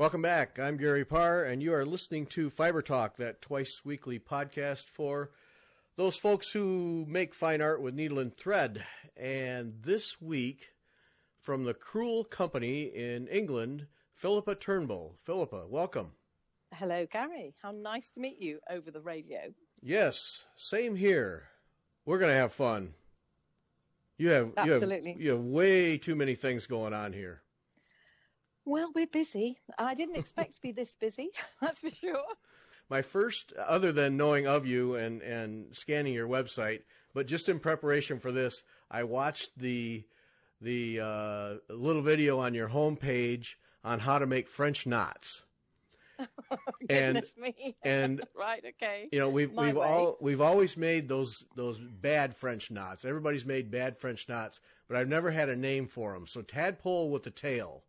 Welcome back. I'm Gary Parr, and you are listening to Fiber Talk, that twice-weekly podcast for those folks who make fine art with needle and thread. And this week, from the Crewel company in England, Phillipa Turnbull. Phillipa, welcome. Hello, Gary. How nice to meet you over the radio. Yes, same here. We're going to have fun. You have way too many things going on here. Well, we're busy. I didn't expect to be this busy, that's for sure. My first, other than knowing of you and scanning your website, but just in preparation for this, I watched the little video on your homepage on how to make French knots. Oh, goodness me. And right, okay. You know, we've always made those bad French knots. Everybody's made bad French knots, but I've never had a name for them. So tadpole with the tail.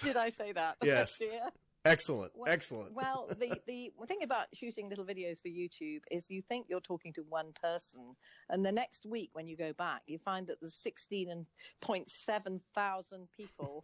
Did I say that? Yes. Dear. Excellent. Excellent. Well, the thing about shooting little videos for YouTube is you think you're talking to one person, and the next week when you go back, you find that there's 16.7 thousand people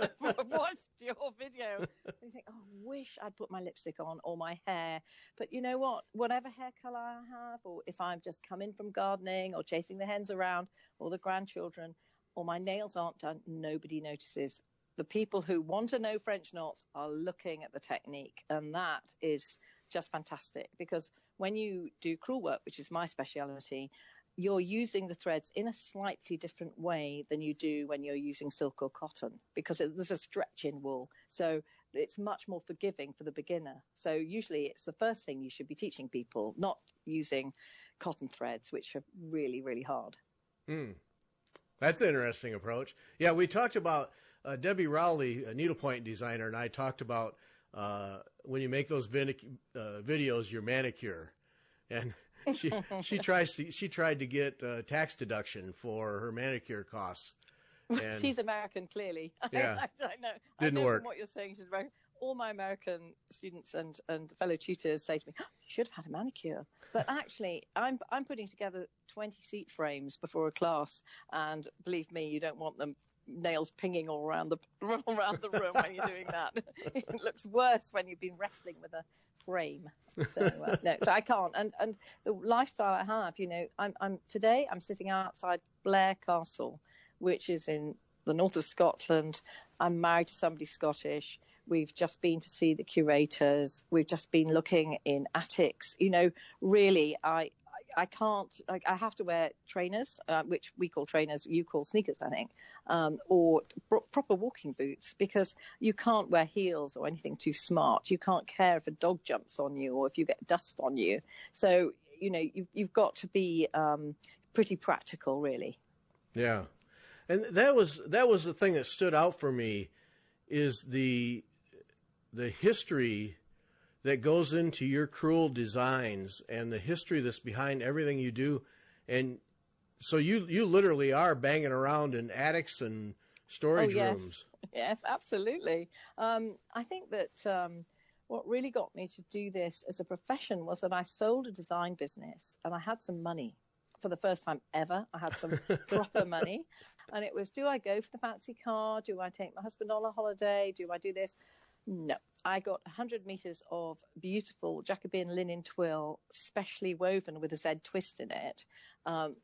have watched your video. And you think, oh, I wish I'd put my lipstick on or my hair. But you know what? Whatever hair color I have, or if I've just come in from gardening or chasing the hens around or the grandchildren, or my nails aren't done, nobody notices. The people who want to know French knots are looking at the technique, and that is just fantastic, because when you do crewel work, which is my speciality, you're using the threads in a slightly different way than you do when you're using silk or cotton, because there's a stretch in wool. So it's much more forgiving for the beginner. So usually it's the first thing you should be teaching people, not using cotton threads, which are really, really hard. That's an interesting approach. Yeah, we talked about Debbie Rowley, a needlepoint designer, and I talked about when you make those videos, your manicure, and she tried to get tax deduction for her manicure costs. And she's American, clearly. Yeah, I know. Didn't I know work. From what you're saying, she's American. All my American students and fellow tutors say to me, oh, you should have had a manicure. But actually, I'm putting together 20 seat frames before a class, and believe me, you don't want them nails pinging all around the room when you're doing that. It looks worse when you've been wrestling with a frame. So no, so I can't. And the lifestyle I have, you know, I'm sitting outside Blair Castle, which is in the north of Scotland. I'm married to somebody Scottish. We've just been to see the curators. We've just been looking in attics. You know, really, I can't. I have to wear trainers, which we call trainers, you call sneakers, I think, or proper walking boots, because you can't wear heels or anything too smart. You can't care if a dog jumps on you or if you get dust on you. So, you know, you've got to be pretty practical, really. Yeah, and that was the thing that stood out for me, is the history that goes into your crewel designs and the history that's behind everything you do. And so you literally are banging around in attics and storage rooms. Yes, absolutely. I think that what really got me to do this as a profession was that I sold a design business and I had some money. For the first time ever, I had some proper money. And it was, do I go for the fancy car? Do I take my husband on a holiday? Do I do this? No. I got 100 meters of beautiful Jacobean linen twill, specially woven with a Z twist in it,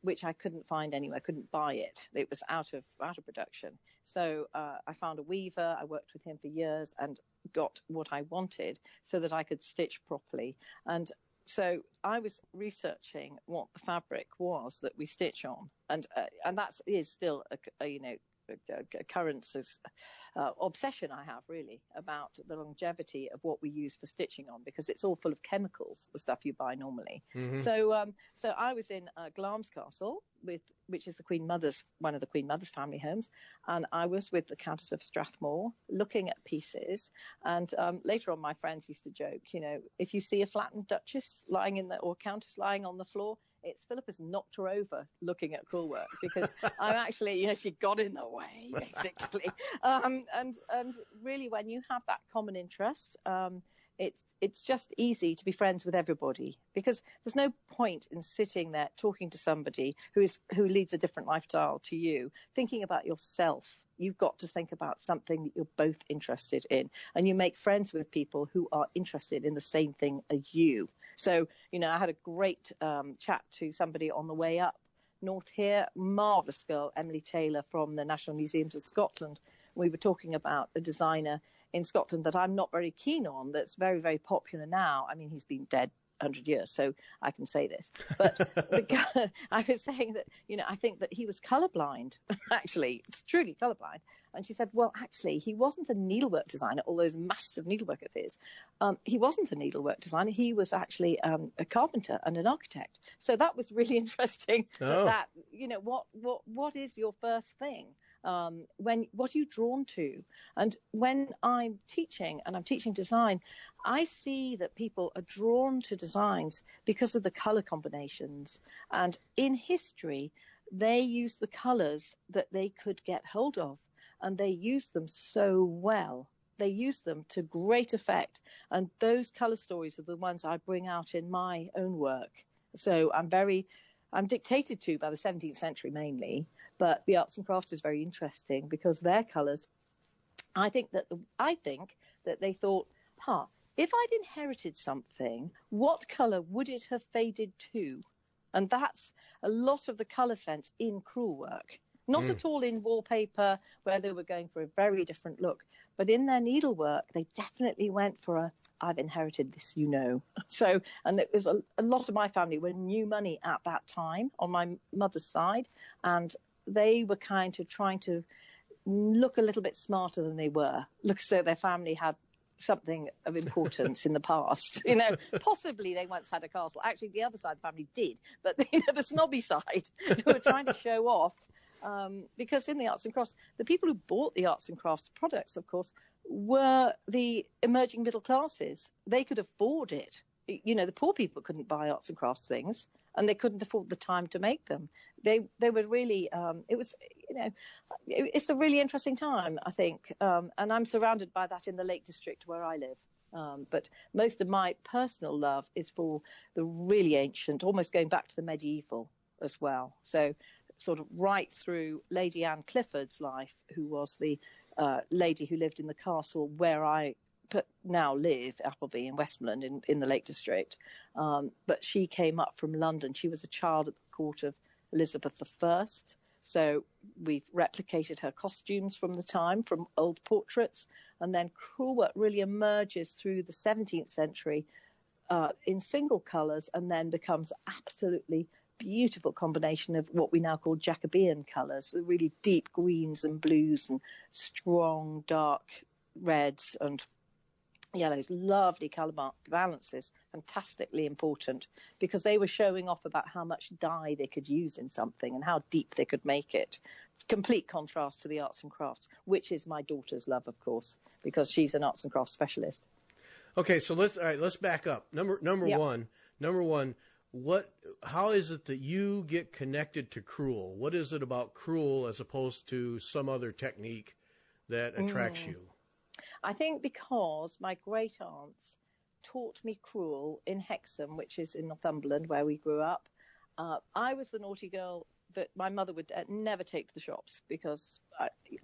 which I couldn't find anywhere. I couldn't buy it. It was out of production. So I found a weaver. I worked with him for years and got what I wanted so that I could stitch properly. And so I was researching what the fabric was that we stitch on, and that is still a current obsession I have, really, about the longevity of what we use for stitching on, because it's all full of chemicals, the stuff you buy normally. Mm-hmm. So I was in Glamis Castle, which is one of the Queen Mother's family homes, and I was with the Countess of Strathmore looking at pieces. And later on, my friends used to joke, you know, if you see a flattened Duchess or Countess lying on the floor, it's Philippa's knocked her over looking at crewel work, because I'm actually, you know, she got in the way, basically. And really, when you have that common interest, it's just easy to be friends with everybody, because there's no point in sitting there talking to somebody who leads a different lifestyle to you, thinking about yourself. You've got to think about something that you're both interested in, and you make friends with people who are interested in the same thing as you. So, I had a great chat to somebody on the way up north here, marvellous girl, Emily Taylor from the National Museums of Scotland. We were talking about a designer in Scotland that I'm not very keen on, that's very, very popular now. I mean, he's been dead 100 years, so I can say this. But I was saying that, I think that he was colourblind, actually, truly colourblind. And she said, well, actually, he wasn't a needlework designer, all those massive needlework of his. He wasn't a needlework designer. He was actually a carpenter and an architect. So that was really interesting. That what is your first thing? What are you drawn to? And when I'm teaching, and I'm teaching design, I see that people are drawn to designs because of the color combinations. And in history, they used the colors that they could get hold of, and they used them so well. They used them to great effect. And those color stories are the ones I bring out in my own work. So I'm dictated to by the 17th century mainly, but the arts and crafts is very interesting because their colours, I think that they thought, if I'd inherited something, what colour would it have faded to? And that's a lot of the colour sense in Crewel work. Not at all in wallpaper, where they were going for a very different look, but in their needlework, they definitely went for I've inherited this, So, and it was a lot of my family were new money at that time on my mother's side, and they were kind of trying to look a little bit smarter than they were, look as though their family had something of importance in the past. Possibly they once had a castle. Actually, the other side of the family did, but the snobby side who were trying to show off. Because in the arts and crafts, the people who bought the arts and crafts products, of course, were the emerging middle classes. They could afford it. The poor people couldn't buy arts and crafts things, and they couldn't afford the time to make them. They were really, it's a really interesting time, I think. And I'm surrounded by that in the Lake District where I live. But most of my personal love is for the really ancient, almost going back to the medieval as well. So sort of right through Lady Anne Clifford's life, who was the lady who lived in the castle where I now live, Appleby in Westmoreland in the Lake District. But she came up from London. She was a child at the court of Elizabeth I. So we've replicated her costumes from the time, from old portraits. And then Crewel work really emerges through the 17th century in single colours, and then becomes absolutely beautiful combination of what we now call Jacobean colours, really deep greens and blues and strong dark reds and yellows, lovely colour balances, fantastically important, because they were showing off about how much dye they could use in something and how deep they could make it. Complete contrast to the arts and crafts, which is my daughter's love, of course, because she's an arts and crafts specialist. Okay, so let's back up. Number one. How is it that you get connected to Crewel? What is it about Crewel as opposed to some other technique that attracts you? I think because my great aunts taught me Crewel in Hexham, which is in Northumberland, where we grew up. I was the naughty girl that my mother would never take to the shops because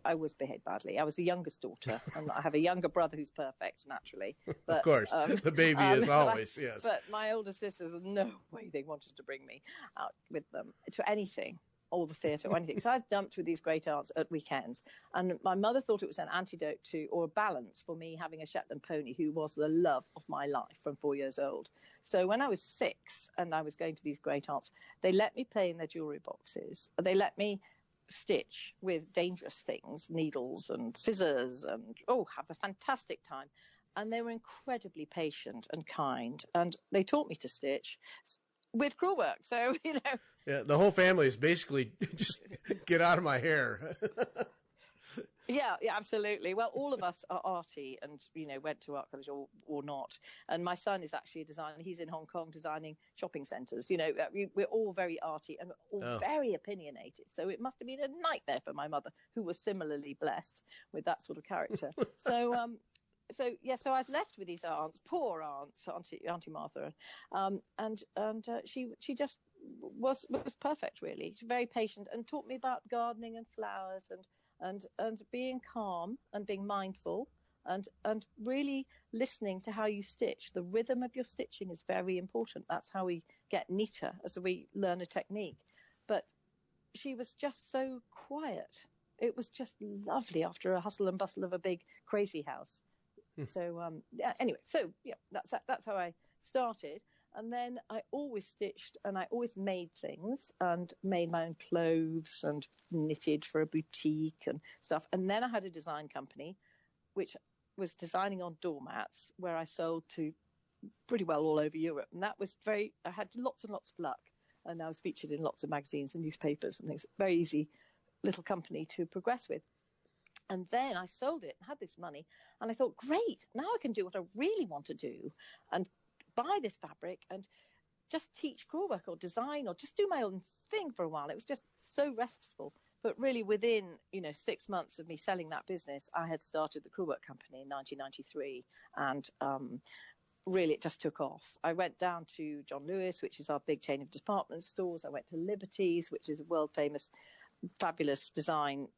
I was behaved badly. I was the youngest daughter, and I have a younger brother who's perfect, naturally. But, of course, the baby is always, yes. But my older sisters, no way they wanted to bring me out with them to anything, or the theatre or anything. So I was dumped with these great aunts at weekends. And my mother thought it was an antidote to, or a balance for me having a Shetland pony who was the love of my life from 4 years old. So when I was 6 and I was going to these great aunts, they let me play in their jewellery boxes. They let me stitch with dangerous things, needles and scissors, and have a fantastic time. And they were incredibly patient and kind. And they taught me to stitch with Crewel work. So, Yeah, the whole family is basically just get out of my hair. Yeah, absolutely. Well, all of us are arty and, went to art college or not. And my son is actually a designer. He's in Hong Kong designing shopping centres. We're all very arty and all very opinionated. So it must have been a nightmare for my mother, who was similarly blessed with that sort of character. So so I was left with these aunts, poor aunts, Auntie Martha, and she just was perfect, really. Very patient, and taught me about gardening and flowers and being calm and being mindful and really listening to how you stitch. The rhythm of your stitching is very important. That's how we get neater as we learn a technique. But she was just so quiet. It was just lovely after a hustle and bustle of a big crazy house. So anyway, that's how I started. And then I always stitched and I always made things and made my own clothes and knitted for a boutique and stuff. And then I had a design company, which was designing on doormats, where I sold to pretty well all over Europe. And that was I had lots and lots of luck. And I was featured in lots of magazines and newspapers and things. Very easy little company to progress with. And then I sold it and had this money. And I thought, great, now I can do what I really want to do and buy this fabric and just teach crewel work or design or just do my own thing for a while. It was just so restful. But really within, 6 months of me selling that business, I had started the crewel work company in 1993. And really it just took off. I went down to John Lewis, which is our big chain of department stores. I went to Liberty's, which is a world famous, fabulous design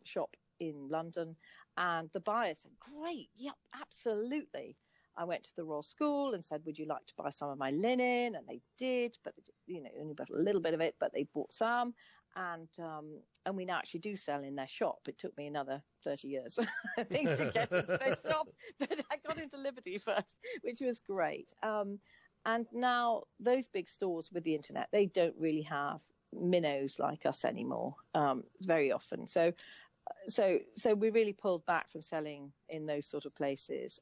shop in London, and the buyer said, great, yep, absolutely. I went to the Royal School and said, would you like to buy some of my linen? And they did, but only bought a little bit of it, but they bought some, and we now actually do sell in their shop. It took me another 30 years, I think, to get into their shop, but I got into Liberty first, which was great. And now those big stores with the internet, they don't really have minnows like us anymore, very often. So we really pulled back from selling in those sort of places,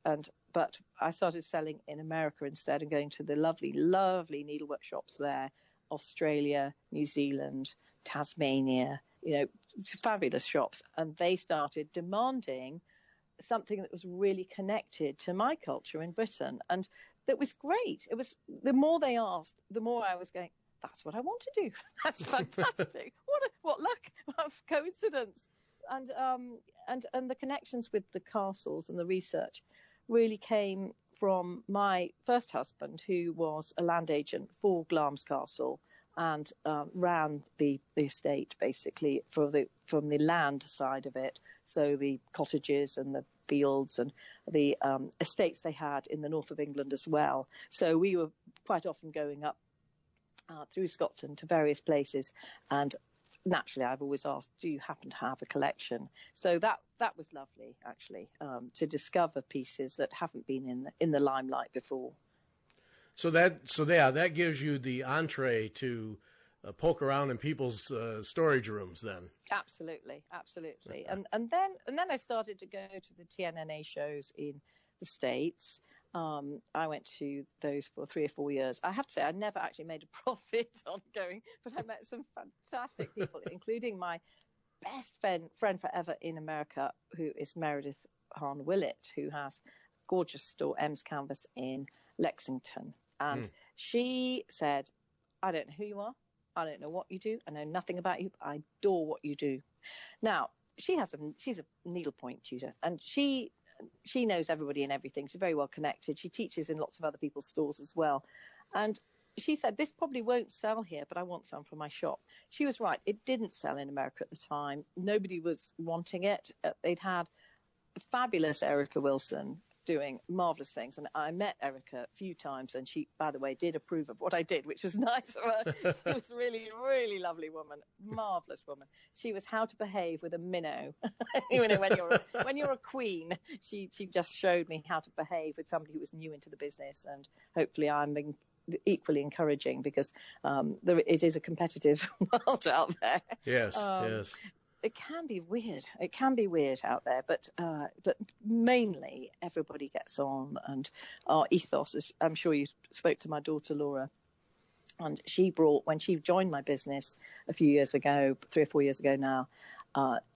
but I started selling in America instead and going to the lovely, lovely needlework shops there, Australia, New Zealand, Tasmania, fabulous shops. And they started demanding something that was really connected to my culture in Britain. And that was great. It was, the more they asked, the more I was going, that's what I want to do. That's fantastic. What luck, what coincidence. And the connections with the castles and the research really came from my first husband, who was a land agent for Glamis Castle and ran the estate basically from the land side of it. So the cottages and the fields and the estates they had in the north of England as well. So we were quite often going up through Scotland to various places, and naturally, I've always asked, do you happen to have a collection? So that was lovely, actually, to discover pieces that haven't been in the limelight before. So that gives you the entree to poke around in people's storage rooms, then. Absolutely. And then I started to go to the TNNA shows in the States. I went to those for 3 or 4 years. I have to say, I never actually made a profit on going, but I met some fantastic people, including my best friend forever in America, who is Meredith Hahn Willett, who has a gorgeous store, M's Canvas, in Lexington. And she said, I don't know who you are. I don't know what you do. I know nothing about you, but I adore what you do. Now, she's a needlepoint tutor, and she knows everybody and everything. She's very well connected. She teaches in lots of other people's stores as well. And she said, this probably won't sell here, but I want some for my shop. She was right. It didn't sell in America at the time. Nobody was wanting it. They'd had a fabulous Erica Wilson doing marvelous things. And I met Erica a few times, and she, by the way, did approve of what I did, which was nice of her. She was really, really lovely woman, marvelous woman. She was how to behave with a minnow. when you're a queen, she just showed me how to behave with somebody who was new into the business, and hopefully I'm being equally encouraging, because it is a competitive world out there. Yes, yes. It can be weird. It can be weird out there, but mainly everybody gets on, and our ethos is, I'm sure you spoke to my daughter, Laura, and she brought, when she joined my business a few years ago, 3 or 4 years ago now,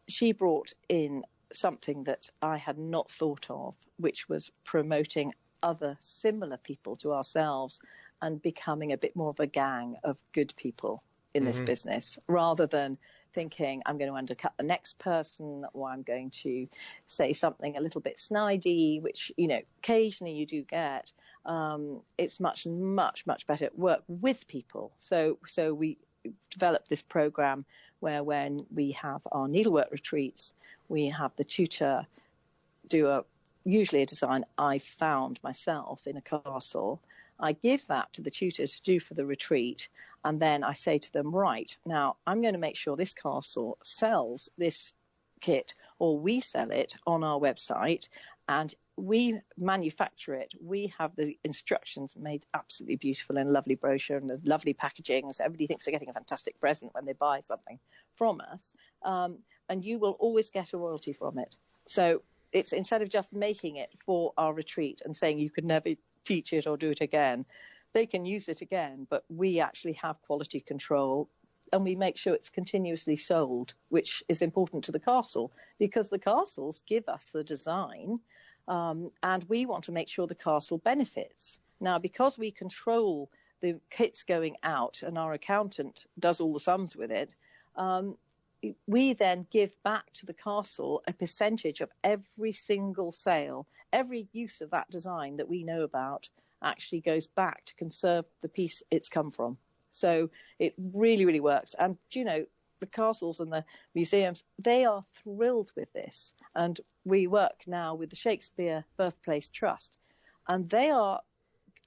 she brought in something that I had not thought of, which was promoting other similar people to ourselves and becoming a bit more of a gang of good people in this business, rather than thinking I'm going to undercut the next person, or I'm going to say something a little bit snidey, which, you know, occasionally you do get. It's much better to work with people. So we developed this program where when we have our needlework retreats, we have the tutor do usually a design I found myself in a castle. I give that to the tutor to do for the retreat, and then I say to them, right, now I'm going to make sure this castle sells this kit, or we sell it on our website, and we manufacture it. We have the instructions made absolutely beautiful in a lovely brochure and a lovely packaging, so everybody thinks they're getting a fantastic present when they buy something from us, and you will always get a royalty from it. So it's, instead of just making it for our retreat and saying you could never teach it or do it again, they can use it again, but we actually have quality control, and we make sure it's continuously sold, which is important to the castle, because the castles give us the design, and we want to make sure the castle benefits. Now, because we control the kits going out and our accountant does all the sums with it, we then give back to the castle a percentage of every single sale. Every use of that design that we know about actually goes back to conserve the piece it's come from. So it really, really works. And, you know, the castles and the museums, they are thrilled with this. And we work now with the Shakespeare Birthplace Trust, and they are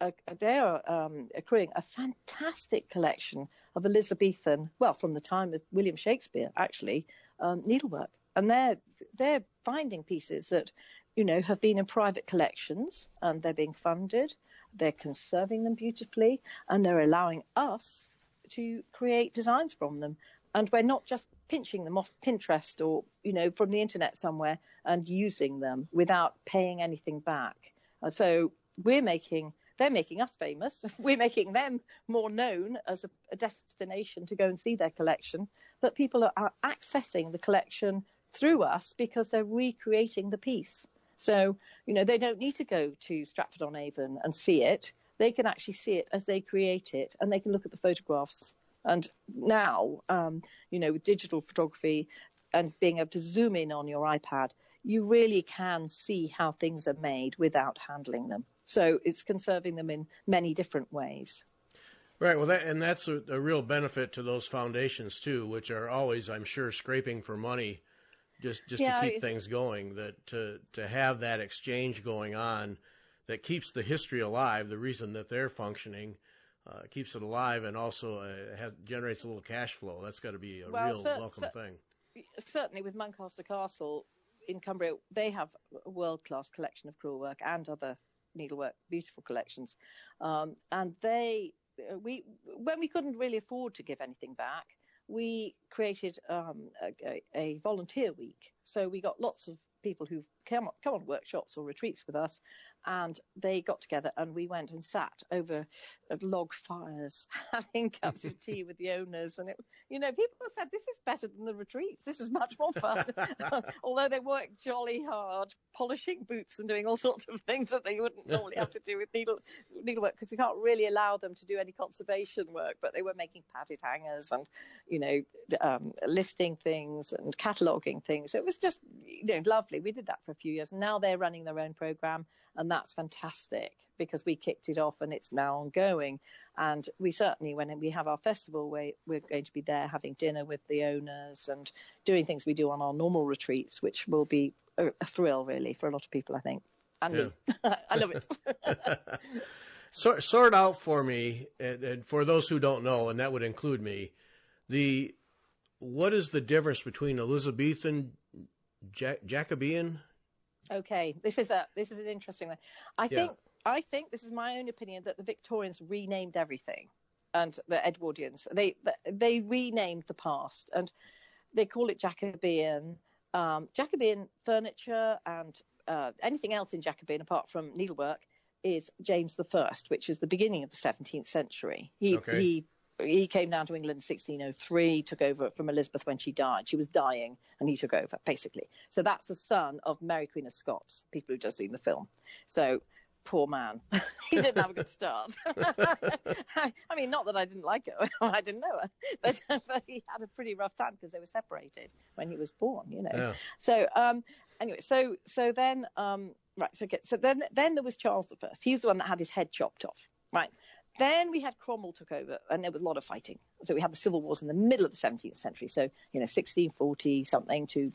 accruing a fantastic collection of Elizabethan, well, from the time of William Shakespeare, actually, needlework. And they're finding pieces that, you know, have been in private collections, and they're being funded. They're conserving them beautifully, and they're allowing us to create designs from them. And we're not just pinching them off Pinterest or, you know, from the internet somewhere and using them without paying anything back. So they're making us famous. We're making them more known as a destination to go and see their collection. But people are accessing the collection through us because they're recreating the piece. So, you know, they don't need to go to Stratford-on-Avon and see it. They can actually see it as they create it, and they can look at the photographs. And now, you know, with digital photography and being able to zoom in on your iPad, you really can see how things are made without handling them. So it's conserving them in many different ways. Right. Well, that's a real benefit to those foundations too, which are always, I'm sure, scraping for money just to keep things going. That to have that exchange going on, that keeps the history alive. The reason that they're functioning keeps it alive, and also generates a little cash flow. That's got to be a real welcome thing. Certainly, with Muncaster Castle in Cumbria, they have a world-class collection of crewel work and other needlework, beautiful collections. And when we couldn't really afford to give anything back, we created a volunteer week. So we got lots of people who've come on workshops or retreats with us, and they got together and we went and sat over log fires having cups of tea with the owners. And, you know, people said, this is better than the retreats. This is much more fun. Although they worked jolly hard, polishing boots and doing all sorts of things that they wouldn't normally have to do with needlework, because we can't really allow them to do any conservation work. But they were making padded hangers and, you know, listing things and cataloguing things. It was just, you know, lovely. We did that for a few years. Now they're running their own program, and that's fantastic because we kicked it off and it's now ongoing. And we certainly, when we have our festival, we're going to be there having dinner with the owners and doing things we do on our normal retreats, which will be a thrill, really, for a lot of people, I think. And me. I love it. Sort out for me, and for those who don't know, and that would include me, what is the difference between Elizabethan, Jacobean? Okay, this is an interesting one. I think this is my own opinion, that the Victorians renamed everything, and the Edwardians they renamed the past, and they call it Jacobean. Jacobean furniture and anything else in Jacobean apart from needlework is James I, which is the beginning of the 17th century. He came down to England in 1603, took over from Elizabeth when she died. She was dying, and he took over, basically. So that's the son of Mary Queen of Scots, people who've just seen the film. So poor man. He didn't have a good start. I mean, not that I didn't like her. I didn't know her. But he had a pretty rough time because they were separated when he was born, you know. Yeah. So anyway, so then, so then there was Charles I. He was the one that had his head chopped off, right? Then we had Cromwell took over, and there was a lot of fighting. So we had the civil wars in the middle of the 17th century. So, 1640 something to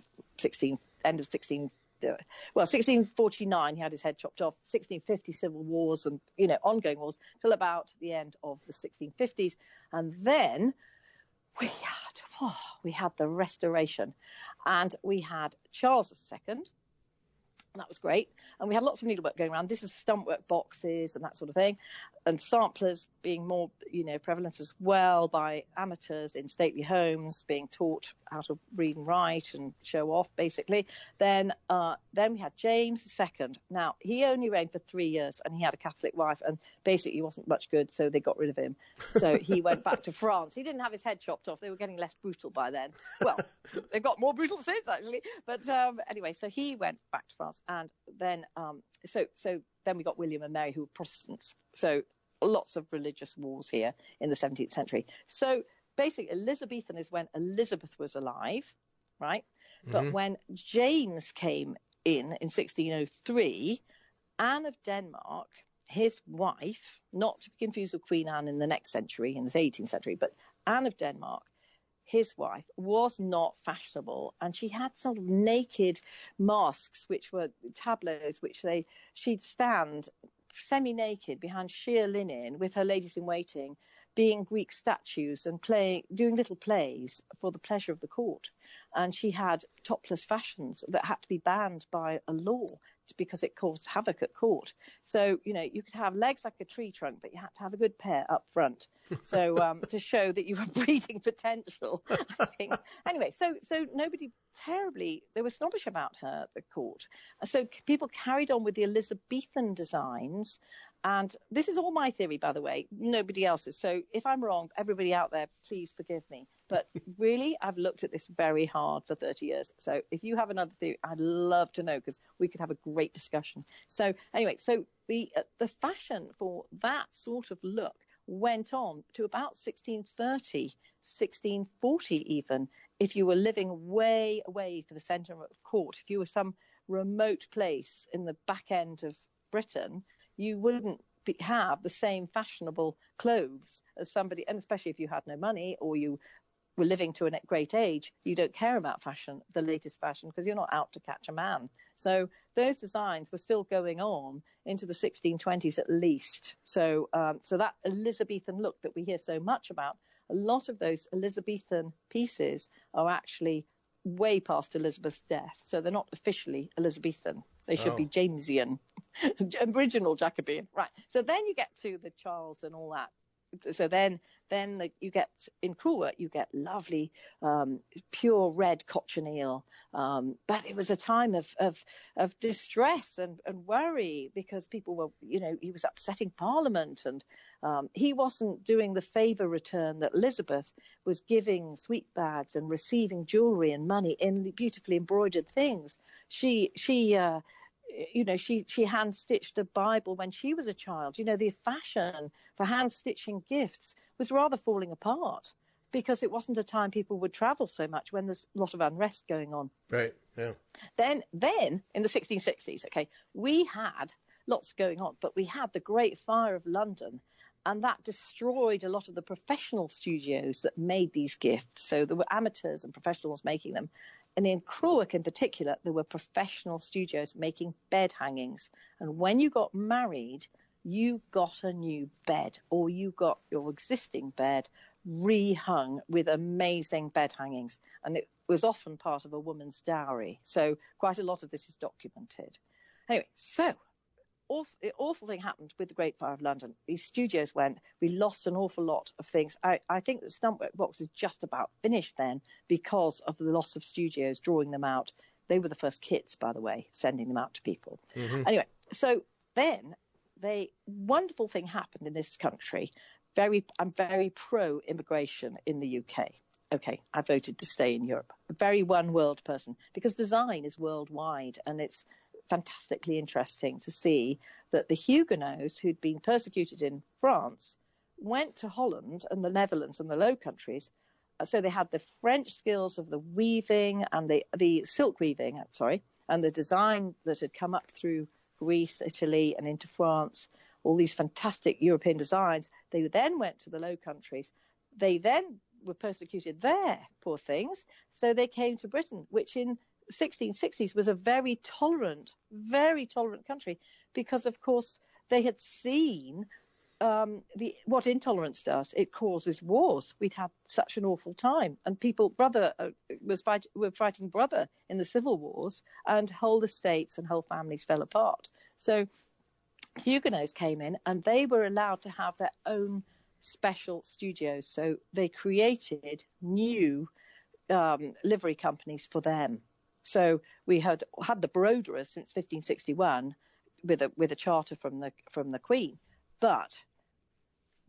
end of 1649, he had his head chopped off. 1650 civil wars and, ongoing wars till about the end of the 1650s. And then we had the Restoration, and we had Charles II. And that was great. And we had lots of needlework going around. This is stumpwork boxes and that sort of thing. And samplers being more, prevalent as well by amateurs in stately homes, being taught how to read and write and show off, basically. Then we had James II. Now, he only reigned for 3 years, and he had a Catholic wife, and basically he wasn't much good, so they got rid of him. So he went back to France. He didn't have his head chopped off. They were getting less brutal by then. Well, they've got more brutal since, actually. But anyway, so he went back to France, and then so then we got William and Mary, who were Protestants. So lots of religious wars here in the 17th century. So basically, Elizabethan is when Elizabeth was alive, right? Mm-hmm. But when James came in 1603, Anne of Denmark, his wife, not to be confused with Queen Anne in the next century, in the 18th century, but Anne of Denmark, his wife, was not fashionable, and she had sort of naked masks, which were tableaus, which she'd stand semi-naked behind sheer linen with her ladies in waiting, being Greek statues and doing little plays for the pleasure of the court. And she had topless fashions that had to be banned by a law because it caused havoc at court. So, you could have legs like a tree trunk, but you had to have a good pair up front. So to show that you were breeding potential, I think. Anyway, so nobody they were snobbish about her at the court. So people carried on with the Elizabethan designs. And this is all my theory, by the way, nobody else's. So if I'm wrong, everybody out there, please forgive me. But really, I've looked at this very hard for 30 years. So if you have another theory, I'd love to know, because we could have a great discussion. So anyway, so the fashion for that sort of look went on to about 1630, 1640 even, if you were living way away for the centre of court. If you were some remote place in the back end of Britain, you wouldn't have the same fashionable clothes as somebody, and especially if you had no money or you were living to a great age, you don't care about fashion, the latest fashion, because you're not out to catch a man. So those designs were still going on into the 1620s at least. So that Elizabethan look that we hear so much about, a lot of those Elizabethan pieces are actually way past Elizabeth's death. So they're not officially Elizabethan. They should be Jamesian, original Jacobean. Right. So then you get to the Charles and all that. So then you get, in Crewel, you get lovely, pure red cochineal. But it was a time of distress and worry, because people were, he was upsetting Parliament, and he wasn't doing the favour return that Elizabeth was giving sweet bags and receiving jewellery and money in beautifully embroidered things. She hand stitched a Bible when she was a child. The fashion for hand stitching gifts was rather falling apart, because it wasn't a time people would travel so much, when there's a lot of unrest going on. Right. Yeah. Then in the 1660s, we had lots going on, but we had the Great Fire of London, and that destroyed a lot of the professional studios that made these gifts. So there were amateurs and professionals making them. And in Crewel in particular, there were professional studios making bed hangings. And when you got married, you got a new bed, or you got your existing bed rehung with amazing bed hangings. And it was often part of a woman's dowry. So quite a lot of this is documented. Anyway, so the awful thing happened with the Great Fire of London. These studios we lost an awful lot of things. I think the Stumpwork box is just about finished then, because of the loss of studios drawing them out. They were the first kits, by the way, sending them out to people. Mm-hmm. Anyway, so then the wonderful thing happened in this country. I'm very pro-immigration in the UK. Okay, I voted to stay in Europe. A very one-world person, because design is worldwide, and it's fantastically interesting to see that the Huguenots, who'd been persecuted in France, went to Holland and the Netherlands and the Low Countries. So they had the French skills of the weaving and the silk weaving, and the design that had come up through Greece, Italy, and into France, all these fantastic European designs. They then went to the Low Countries. They then were persecuted there, poor things. So they came to Britain, which in 1660s was a very tolerant country, because, of course, they had seen what intolerance does. It causes wars. We'd had such an awful time, and were fighting brother in the civil wars, and whole estates and whole families fell apart. So Huguenots came in, and they were allowed to have their own special studios. So they created new livery companies for them. So we had the broderers since 1561 with a charter from the Queen, but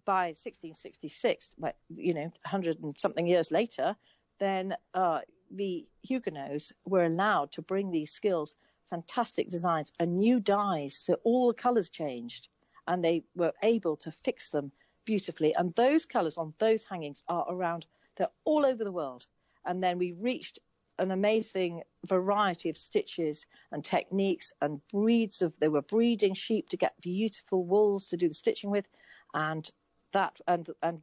by 1666, 100 and something years later, then the Huguenots were allowed to bring these skills, fantastic designs, and new dyes, so all the colours changed, and they were able to fix them beautifully. And those colours on those hangings are around; they're all over the world. And then we reached an amazing variety of stitches and techniques and breeds of. They were breeding sheep to get beautiful wools to do the stitching with, and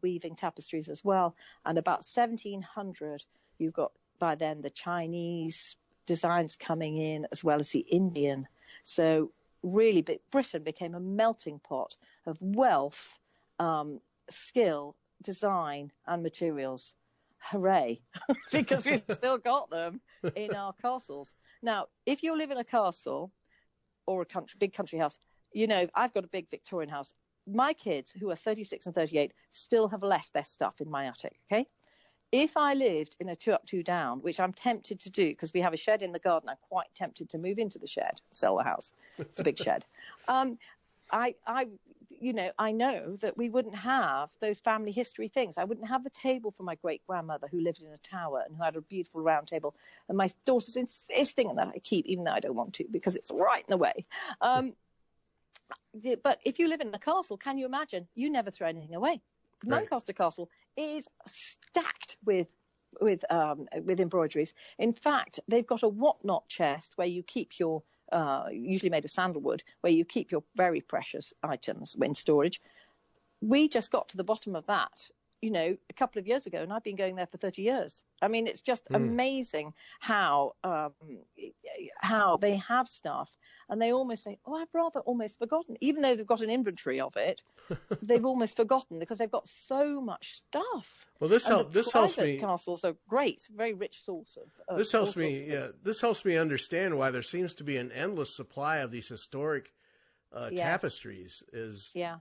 weaving tapestries as well. And about 1700, you've got by then the Chinese designs coming in as well as the Indian. So really, Britain became a melting pot of wealth, skill, design, and materials. Hooray! Because we've still got them in our castles. Now, if you live in a castle or a big country house, I've got a big Victorian house. My kids, who are 36 and 38, still have left their stuff in my attic, okay? If I lived in a 2 up, 2 down, which I'm tempted to do because we have a shed in the garden, I'm quite tempted to move into the shed, sell the house. It's a big shed. I know that we wouldn't have those family history things. I wouldn't have the table for my great-grandmother who lived in a tower and who had a beautiful round table. And my daughter's insisting that I keep, even though I don't want to, because it's right in the way. But if you live in a castle, can you imagine? You never throw anything away. Right. Lancaster Castle is stacked with embroideries. In fact, they've got a whatnot chest where you keep your, usually made of sandalwood, where you keep your very precious items in storage. We just got to the bottom of that, a couple of years ago, and I've been going there for 30 years. I mean, it's just amazing how they have stuff, and they almost say, "Oh, I've rather almost forgotten," even though they've got an inventory of it. They've almost forgotten because they've got so much stuff. Well, this helps me. Castles are great, very rich source of. This helps me. Yeah, this helps me understand why there seems to be an endless supply of these historic tapestries.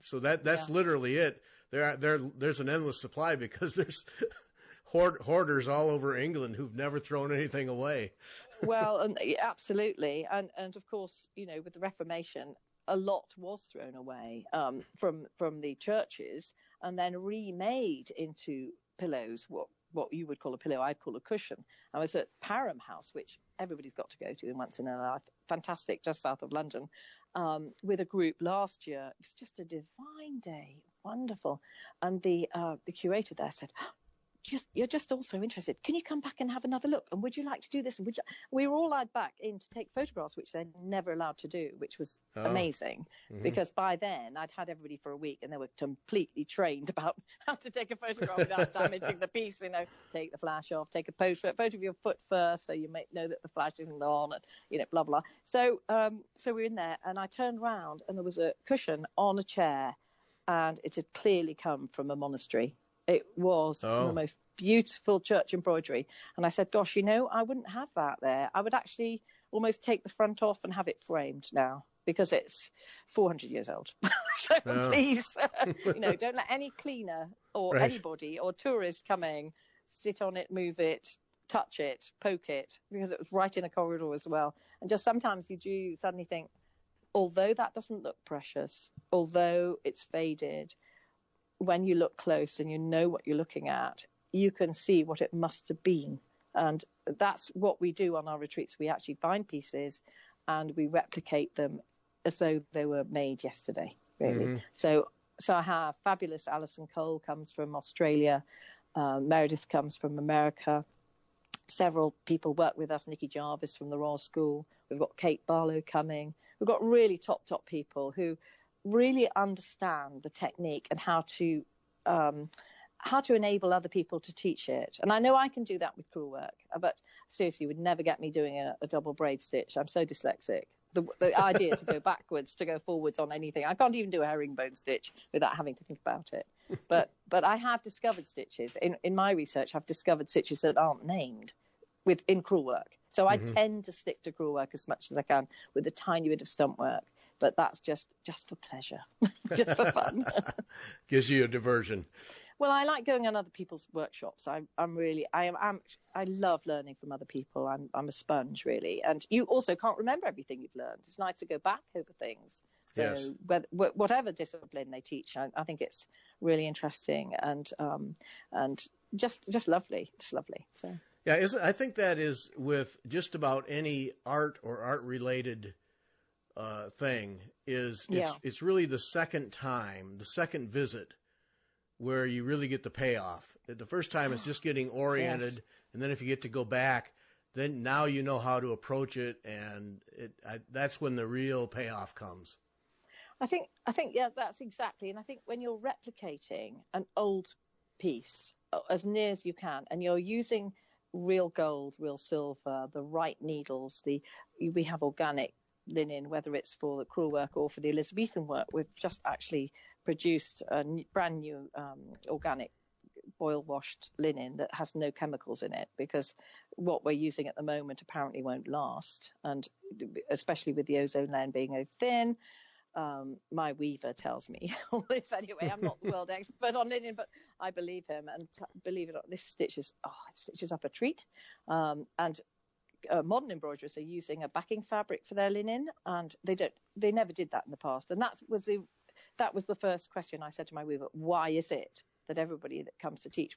So that's literally it. There's an endless supply because there's hoarders all over England who've never thrown anything away. Well, and absolutely, and of course, with the Reformation, a lot was thrown away from the churches and then remade into pillows. What you would call a pillow, I'd call a cushion. I was at Parham House, which everybody's got to go to once in their life. Fantastic, just south of London, with a group last year. It was just a divine day, wonderful. And the curator there said, "You're just also interested. Can you come back and have another look? And would you like to do this?" And we were all allowed back in to take photographs, which they're never allowed to do, which was amazing. Mm-hmm. Because by then I'd had everybody for a week and they were completely trained about how to take a photograph without damaging the piece. Take the flash off, take a photo of your foot first, so you may know that the flash isn't on, and blah blah. So we're in there, and I turned round and there was a cushion on a chair, and it had clearly come from a monastery. It was the most beautiful church embroidery. And I said, gosh, I wouldn't have that there. I would actually almost take the front off and have it framed now because it's 400 years old. So please, don't let any cleaner or anybody or tourist coming sit on it, move it, touch it, poke it, because it was right in a corridor as well. And just sometimes you do suddenly think, although that doesn't look precious, although it's faded, when you look close and you know what you're looking at, you can see what it must have been. And that's what we do on our retreats. We actually find pieces and we replicate them as though they were made yesterday, really. So I have fabulous Alison Cole comes from Australia, Meredith comes from America. Several people work with us, Nikki Jarvis from the Royal School. We've got Kate Barlow coming. We've got really top people who really understand the technique and how to enable other people to teach it. And I know I can do that with crewel work, but seriously, you would never get me doing a double braid stitch. I'm so dyslexic. The idea to go backwards, to go forwards on anything. I can't even do a herringbone stitch without having to think about it. But I have discovered stitches. In my research, I've discovered stitches that aren't named in crewel work. So I tend to stick to crewel work as much as I can with a tiny bit of stump work. But that's just for pleasure, just for fun. Gives you a diversion. Well, I like going on other people's workshops. I love learning from other people. I'm a sponge, really. And you also can't remember everything you've learned. It's nice to go back over things. So yes. Whatever discipline they teach, I think it's really interesting and just lovely, just lovely. So yeah, I think that is with just about any art or art related thing. It's really the second visit where you really get the payoff. The first time is just getting oriented, yes. And then if you get to go back, then now you know how to approach it, and that's when the real payoff comes. I think yeah, that's exactly. And I think when you're replicating an old piece as near as you can, and you're using real gold, real silver, the right needles, we have organic linen, whether it's for the crewel work or for the Elizabethan work. We've just actually produced a brand new organic boil washed linen that has no chemicals in it, because what we're using at the moment apparently won't last, and especially with the ozone layer being so thin. My weaver tells me all this anyway. I'm not the world expert on linen, but I believe him, and believe it or not, this stitches up a treat. And modern embroiderers are using a backing fabric for their linen, and they never did that in the past. And that was the first question I said to my weaver: why is it that everybody that comes to teach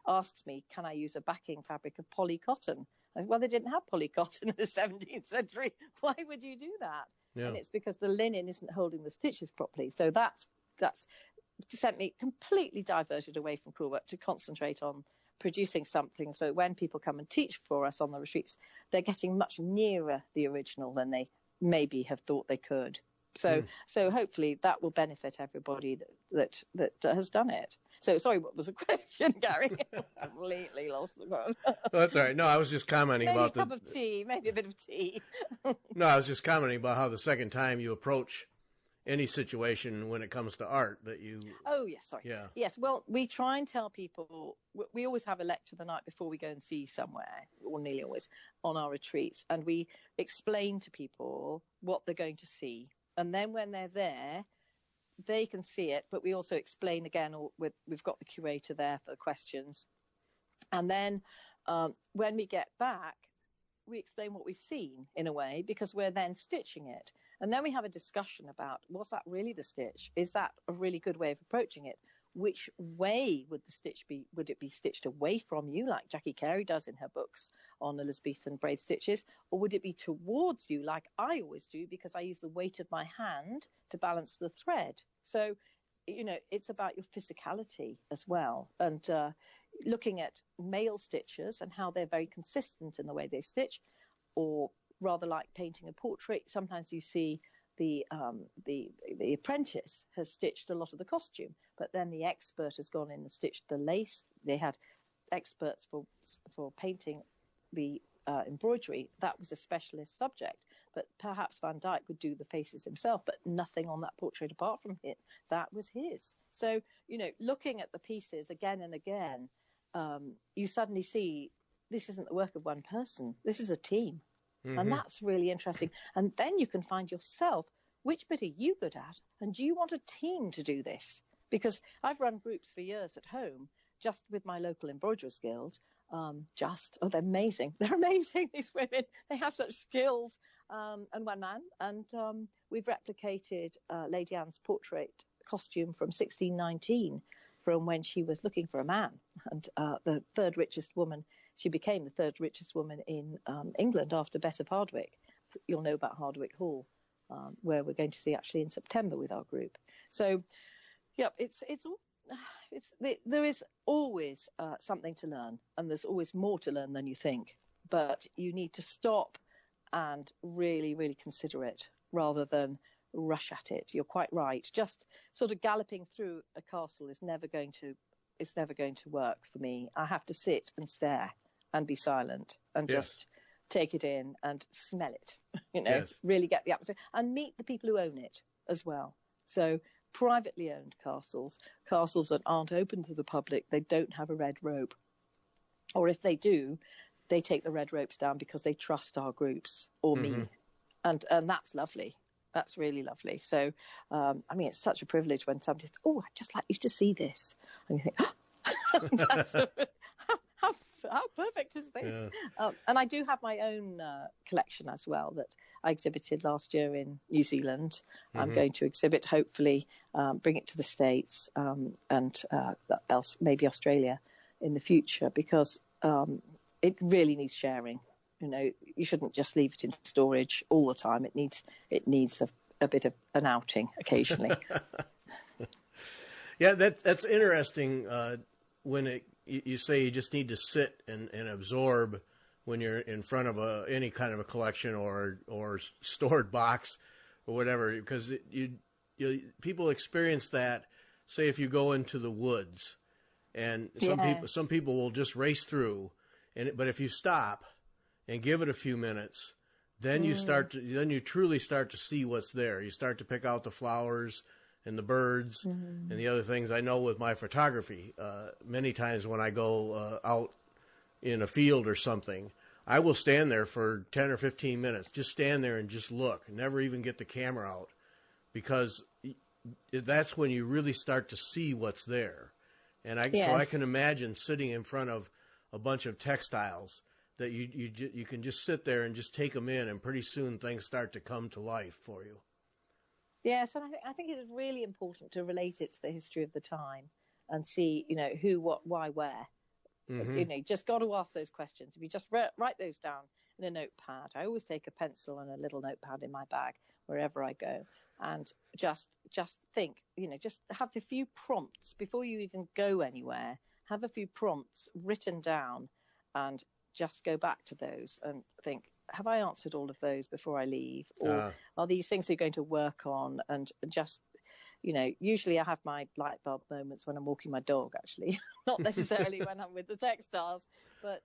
asks me, can I use a backing fabric of polycotton? Well, they didn't have polycotton in the 17th century. Why would you do that? Yeah. And it's because the linen isn't holding the stitches properly. So that's sent me completely diverted away from crewel work to concentrate on producing something. So when people come and teach for us on the retreats, they're getting much nearer the original than they maybe have thought they could. So hopefully that will benefit everybody that has done it. So sorry, what was the question, Gary? Completely lost the question. Oh, that's all right. No, I was just commenting about maybe a cup of tea, maybe a bit of tea. No, I was just commenting about how the second time you approach any situation when it comes to art that you... Oh, yes, sorry. Yeah. Yes, well, we try and tell people... We always have a lecture the night before we go and see somewhere, or nearly always, on our retreats. And we explain to people what they're going to see. And then when they're there, they can see it, but we also explain again, we've got the curator there for questions. And then when we get back, we explain what we've seen in a way, because we're then stitching it. And then we have a discussion about, was that really the stitch? Is that a really good way of approaching it? Which way would the stitch be? Would it be stitched away from you, like Jackie Carey does in her books on Elizabethan braid stitches? Or would it be towards you, like I always do, because I use the weight of my hand to balance the thread? So, it's about your physicality as well. And looking at male stitchers and how they're very consistent in the way they stitch, or rather like painting a portrait, sometimes you see the apprentice has stitched a lot of the costume, but then the expert has gone in and stitched the lace. They had experts for painting the embroidery. That was a specialist subject, but perhaps Van Dyck would do the faces himself, but nothing on that portrait apart from it. That was his. So, looking at the pieces again and again, you suddenly see this isn't the work of one person. This is a team. Mm-hmm. And that's really interesting. And then you can find yourself, which bit are you good at? And do you want a team to do this? Because I've run groups for years at home, just with my local embroiderers guild. They're amazing. They're amazing, these women. They have such skills. And one man. And we've replicated Lady Anne's portrait costume from 1619, from when she was looking for a man. And the third richest woman, she became the third richest woman in England after Bess of Hardwick. you'll know about Hardwick Hall, where we're going to see actually in September with our group. So, yeah, there is always something to learn, and there's always more to learn than you think. But you need to stop and really, really consider it rather than rush at it. You're quite right. Just sort of galloping through a castle is never going to work for me. I have to sit and stare and be silent and just take it in and smell it, really get the atmosphere and meet the people who own it as well. So privately owned castles that aren't open to the public, they don't have a red rope. Or if they do, they take the red ropes down because they trust our groups or me. And that's lovely. That's really lovely. So, it's such a privilege when somebody says, "Oh, I'd just like you to see this." And you think, oh, how perfect is this? Yeah. And I do have my own collection as well that I exhibited last year in New Zealand. I'm going to exhibit, hopefully, bring it to the States and maybe Australia in the future, because it really needs sharing. You shouldn't just leave it in storage all the time. It needs a bit of an outing occasionally. Yeah, that's interesting. When you say you just need to sit and absorb when you're in front of any kind of a collection or stored box or whatever, because people experience that. Say if you go into the woods, and some people will just race through, but if you stop and give it a few minutes, then you truly start to see what's there. You start to pick out the flowers and the birds and the other things. I know with my photography, many times when I go out in a field or something, I will stand there for 10 or 15 minutes, just stand there and just look, never even get the camera out, because that's when you really start to see what's there. And so I can imagine sitting in front of a bunch of textiles that you can just sit there and just take them in, and pretty soon things start to come to life for you. Yes, and I think it is really important to relate it to the history of the time and see, who, what, why, where. Just got to ask those questions. If you just write those down in a notepad, I always take a pencil and a little notepad in my bag wherever I go, and just think, just have a few prompts before you even go anywhere. Have a few prompts written down and just go back to those and think, have I answered all of those before I leave? Or are these things you're going to work on? And just, usually I have my light bulb moments when I'm walking my dog, actually, not necessarily when I'm with the textiles. But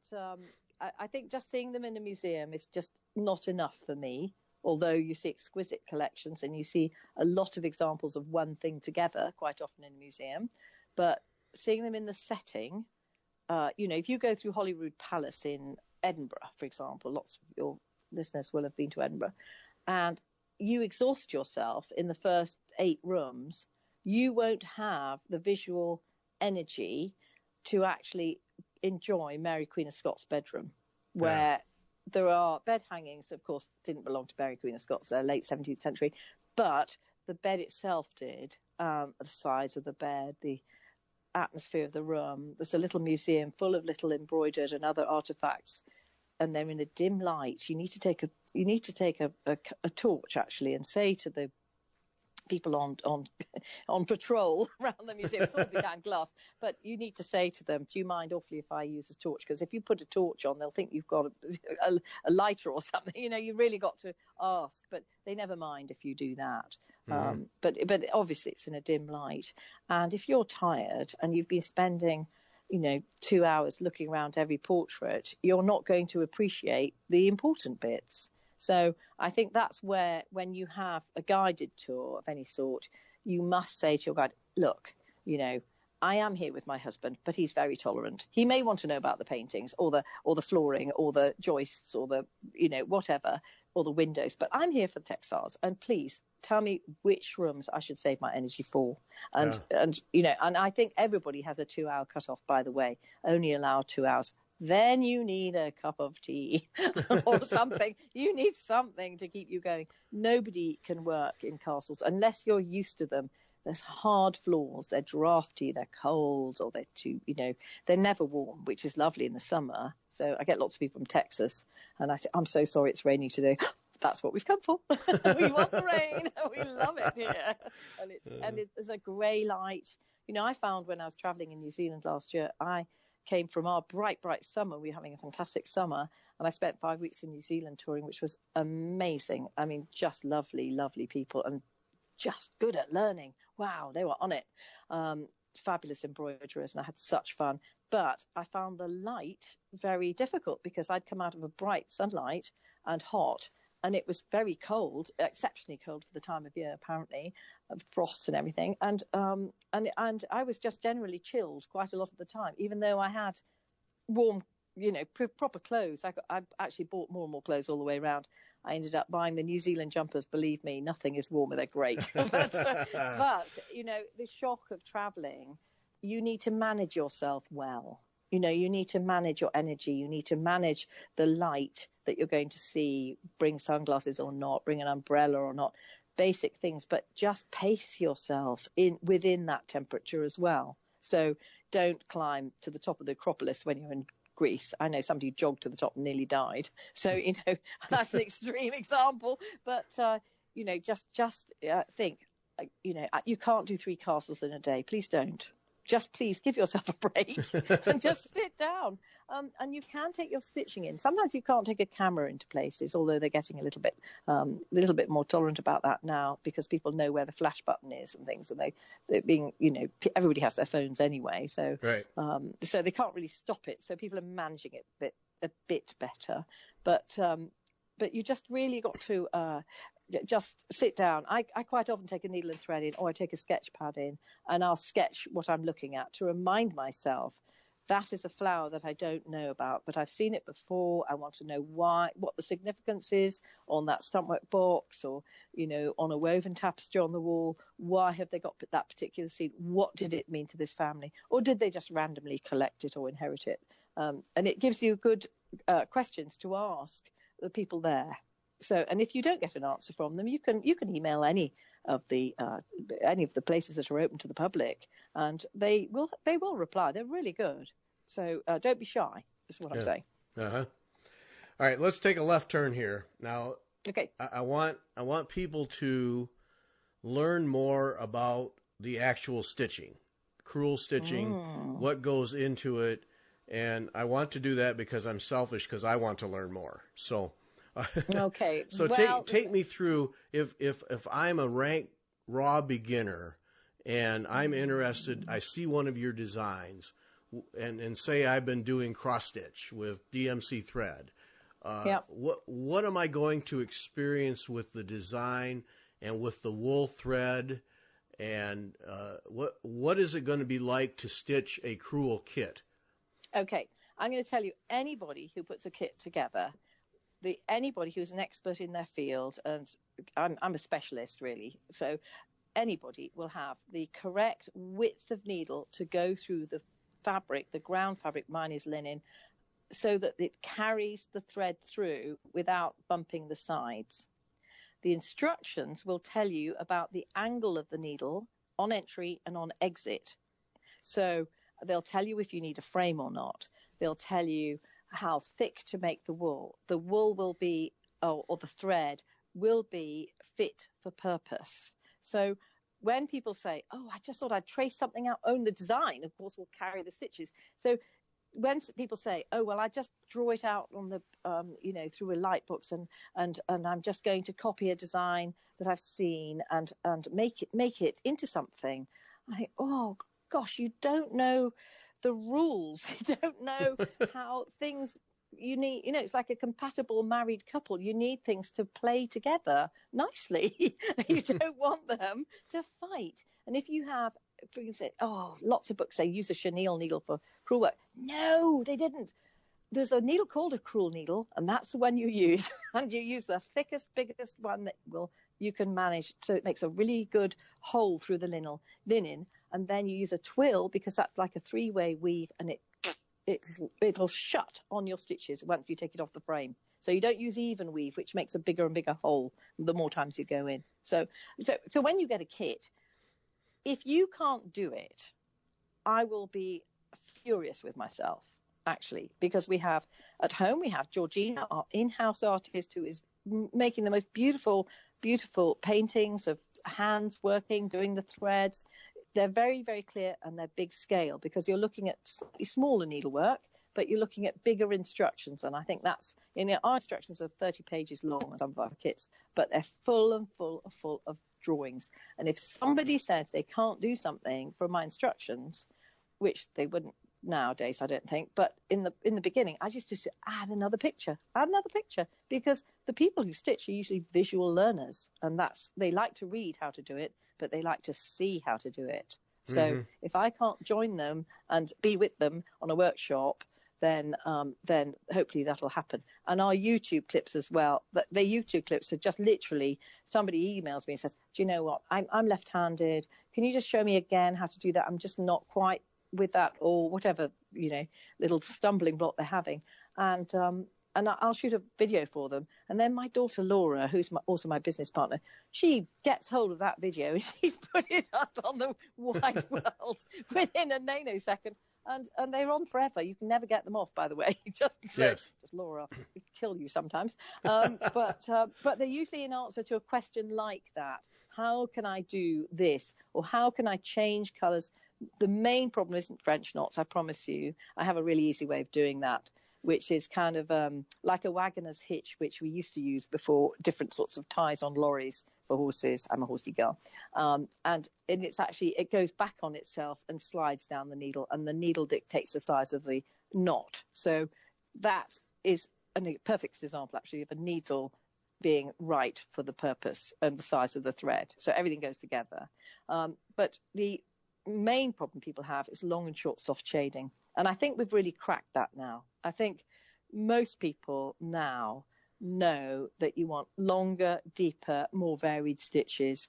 I think just seeing them in a museum is just not enough for me. Although you see exquisite collections and you see a lot of examples of one thing together quite often in a museum, but seeing them in the setting, if you go through Holyrood Palace in Edinburgh, for example, lots of your listeners will have been to Edinburgh, and you exhaust yourself in the first 8 rooms, you won't have the visual energy to actually enjoy Mary Queen of Scots' bedroom, where there are bed hangings, of course, didn't belong to Mary Queen of Scots, late 17th century, but the bed itself did, the size of the bed, the atmosphere of the room. There's a little museum full of little embroidered and other artifacts, and they're in a dim light. You need to take a torch, actually, and say to the people on patrol around the museum, it's all behind glass, but you need to say to them, do you mind awfully if I use a torch? Because if you put a torch on, they'll think you've got a lighter or something. You really got to ask, but they never mind if you do that. But obviously it's in a dim light, and if you're tired and you've been spending 2 hours looking around every portrait, you're not going to appreciate the important bits. So I think that's where, when you have a guided tour of any sort, you must say to your guide, look, I am here with my husband, but he's very tolerant. He may want to know about the paintings or the flooring or the joists or the, whatever, or the windows, but I'm here for the textiles. And please tell me which rooms I should save my energy for. And I think everybody has a 2-hour cutoff, by the way, only allow 2 hours. Then you need a cup of tea or something. You need something to keep you going. Nobody can work in castles unless you're used to them. There's hard floors, they're drafty, they're cold, or they're too, they're never warm, which is lovely in the summer. So I get lots of people from Texas, and I say, I'm so sorry it's raining today. that's what we've come for. We want the rain. We love it here. And there's a grey light. You know, I found when I was traveling in New Zealand last year, I came from our bright summer. We were having a fantastic summer. And I spent 5 weeks in New Zealand touring, which was amazing. I mean, just lovely, lovely people and just good at learning. Wow, they were on it. Fabulous embroiderers, and I had such fun. But I found the light very difficult because I'd come out of a bright sunlight and hot, and it was very cold, exceptionally cold for the time of year, apparently, frost and everything. And I was just generally chilled quite a lot of the time, even though I had warm, proper clothes. I actually bought more and more clothes all the way around. I ended up buying the New Zealand jumpers. Believe me, nothing is warmer. They're great. but the shock of traveling, you need to manage yourself well. You need to manage your energy. You need to manage the light that you're going to see, bring sunglasses or not, bring an umbrella or not, basic things, but just pace yourself within that temperature as well. So don't climb to the top of the Acropolis when you're in Greece. I know somebody who jogged to the top and nearly died. So, that's an extreme example. But, just think, you can't do 3 castles in a day. Please don't. Just please give yourself a break and just sit down. And you can take your stitching in. Sometimes you can't take a camera into places, although they're getting a little bit more tolerant about that now because people know where the flash button is and things. And they're being, everybody has their phones anyway. So, right. So they can't really stop it. So people are managing it a bit better. But you just really got to just sit down. I quite often take a needle and thread in, or I take a sketch pad in, and I'll sketch what I'm looking at to remind myself that is a flower that I don't know about, but I've seen it before. I want to know what the significance is on that stumpwork box, or on a woven tapestry on the wall. Why have they got that particular seed? What did it mean to this family, or did they just randomly collect it or inherit it? And it gives you good questions to ask the people there. So, and if you don't get an answer from them, you can email any of the places that are open to the public, and they will reply. They're really good. So don't be shy. Is what I'm saying. All right, let's take a left turn here now. Okay. I want people to learn more about the actual stitching, Crewel stitching, what goes into it, and I want to do that because I'm selfish because I want to learn more. So. Okay. So take me through if I'm a rank raw beginner and I'm interested, I see one of your designs and say I've been doing cross stitch with DMC thread. What am I going to experience with the design and with the wool thread, and what is it going to be like to stitch a Crewel kit? Okay, I'm going to tell you, anybody who puts a kit together, anybody who's an expert in their field, and I'm a specialist really, so anybody will have the correct width of needle to go through the fabric, the ground fabric, mine is linen, so that it carries the thread through without bumping the sides. The instructions will tell you about the angle of the needle on entry and on exit. So they'll tell you if you need a frame or not. They'll tell you how thick to make the wool. The wool will be, or the thread will be fit for purpose. So when people say, oh, I just thought I'd trace something out, own the design, of course, will carry the stitches. So when people say, oh, well, I just draw it out on the, through a light books and I'm just going to copy a design that I've seen and make it into something, I think, oh, gosh, you don't know the rules. You don't know how things, you need, it's like a compatible married couple. You need things to play together nicely. You don't want them to fight. And if you have, for instance, lots of books say use a chenille needle for crewel work. No, they didn't. There's a needle called a crewel needle, and that's the one you use. And you use the thickest, biggest one that you can manage. So it makes a really good hole through the linen. And then you use a twill, because that's like a 3-way weave, and it'll shut on your stitches once you take it off the frame. So you don't use even weave, which makes a bigger and bigger hole the more times you go in. So when you get a kit, if you can't do it, I will be furious with myself, actually, because at home we have Georgina, our in-house artist, who is making the most beautiful paintings of hands working, doing the threads. They're very, very clear, and they're big scale, because you're looking at slightly smaller needlework, but you're looking at bigger instructions. And I think that's, our instructions are 30 pages long on some of our kits, but they're full of drawings. And if somebody says they can't do something from my instructions, which they wouldn't nowadays, I don't think, but in the beginning, I just used to add another picture, because the people who stitch are usually visual learners, and they like to read how to do it, but they like to see how to do it. So if I can't join them and be with them on a workshop, then hopefully that'll happen. And our YouTube clips as well, the YouTube clips are just literally, somebody emails me and says, do you know what, I'm left-handed, can you just show me again how to do that? I'm just not quite with that, or whatever, little stumbling block they're having. And I'll shoot a video for them. And then my daughter Laura, who's also my business partner, she gets hold of that video and she's put it up on the wide world within a nanosecond. And they're on forever. You can never get them off, by the way. Just Laura, it kill you sometimes. But they're usually an answer to a question like that. How can I do this? Or how can I change colours? The main problem isn't French knots, I promise you. I have a really easy way of doing that, which is kind of like a wagoner's hitch, which we used to use before different sorts of ties on lorries for horses. I'm a horsey girl. And it's actually, it goes back on itself and slides down the needle, and the needle dictates the size of the knot. So that is a perfect example, actually, of a needle being right for the purpose and the size of the thread. So everything goes together. But the main problem people have is long and short soft shading. And I think we've really cracked that now. I think most people now know that you want longer, deeper, more varied stitches.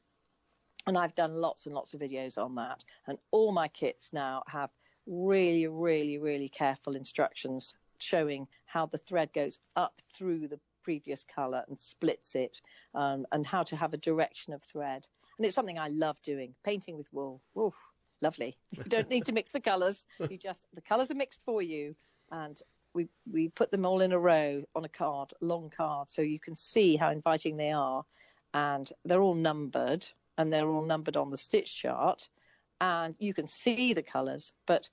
And I've done lots and lots of videos on that. And all my kits now have really, really, really careful instructions showing how the thread goes up through the previous colour and splits it, and how to have a direction of thread. And it's something I love doing, painting with wool. Ooh, lovely. You don't need to mix the colours. The colours are mixed for you, and we put them all in a row on a long card, so you can see how inviting they are. And they're all numbered, and they're all numbered on the stitch chart, and you can see the colours. But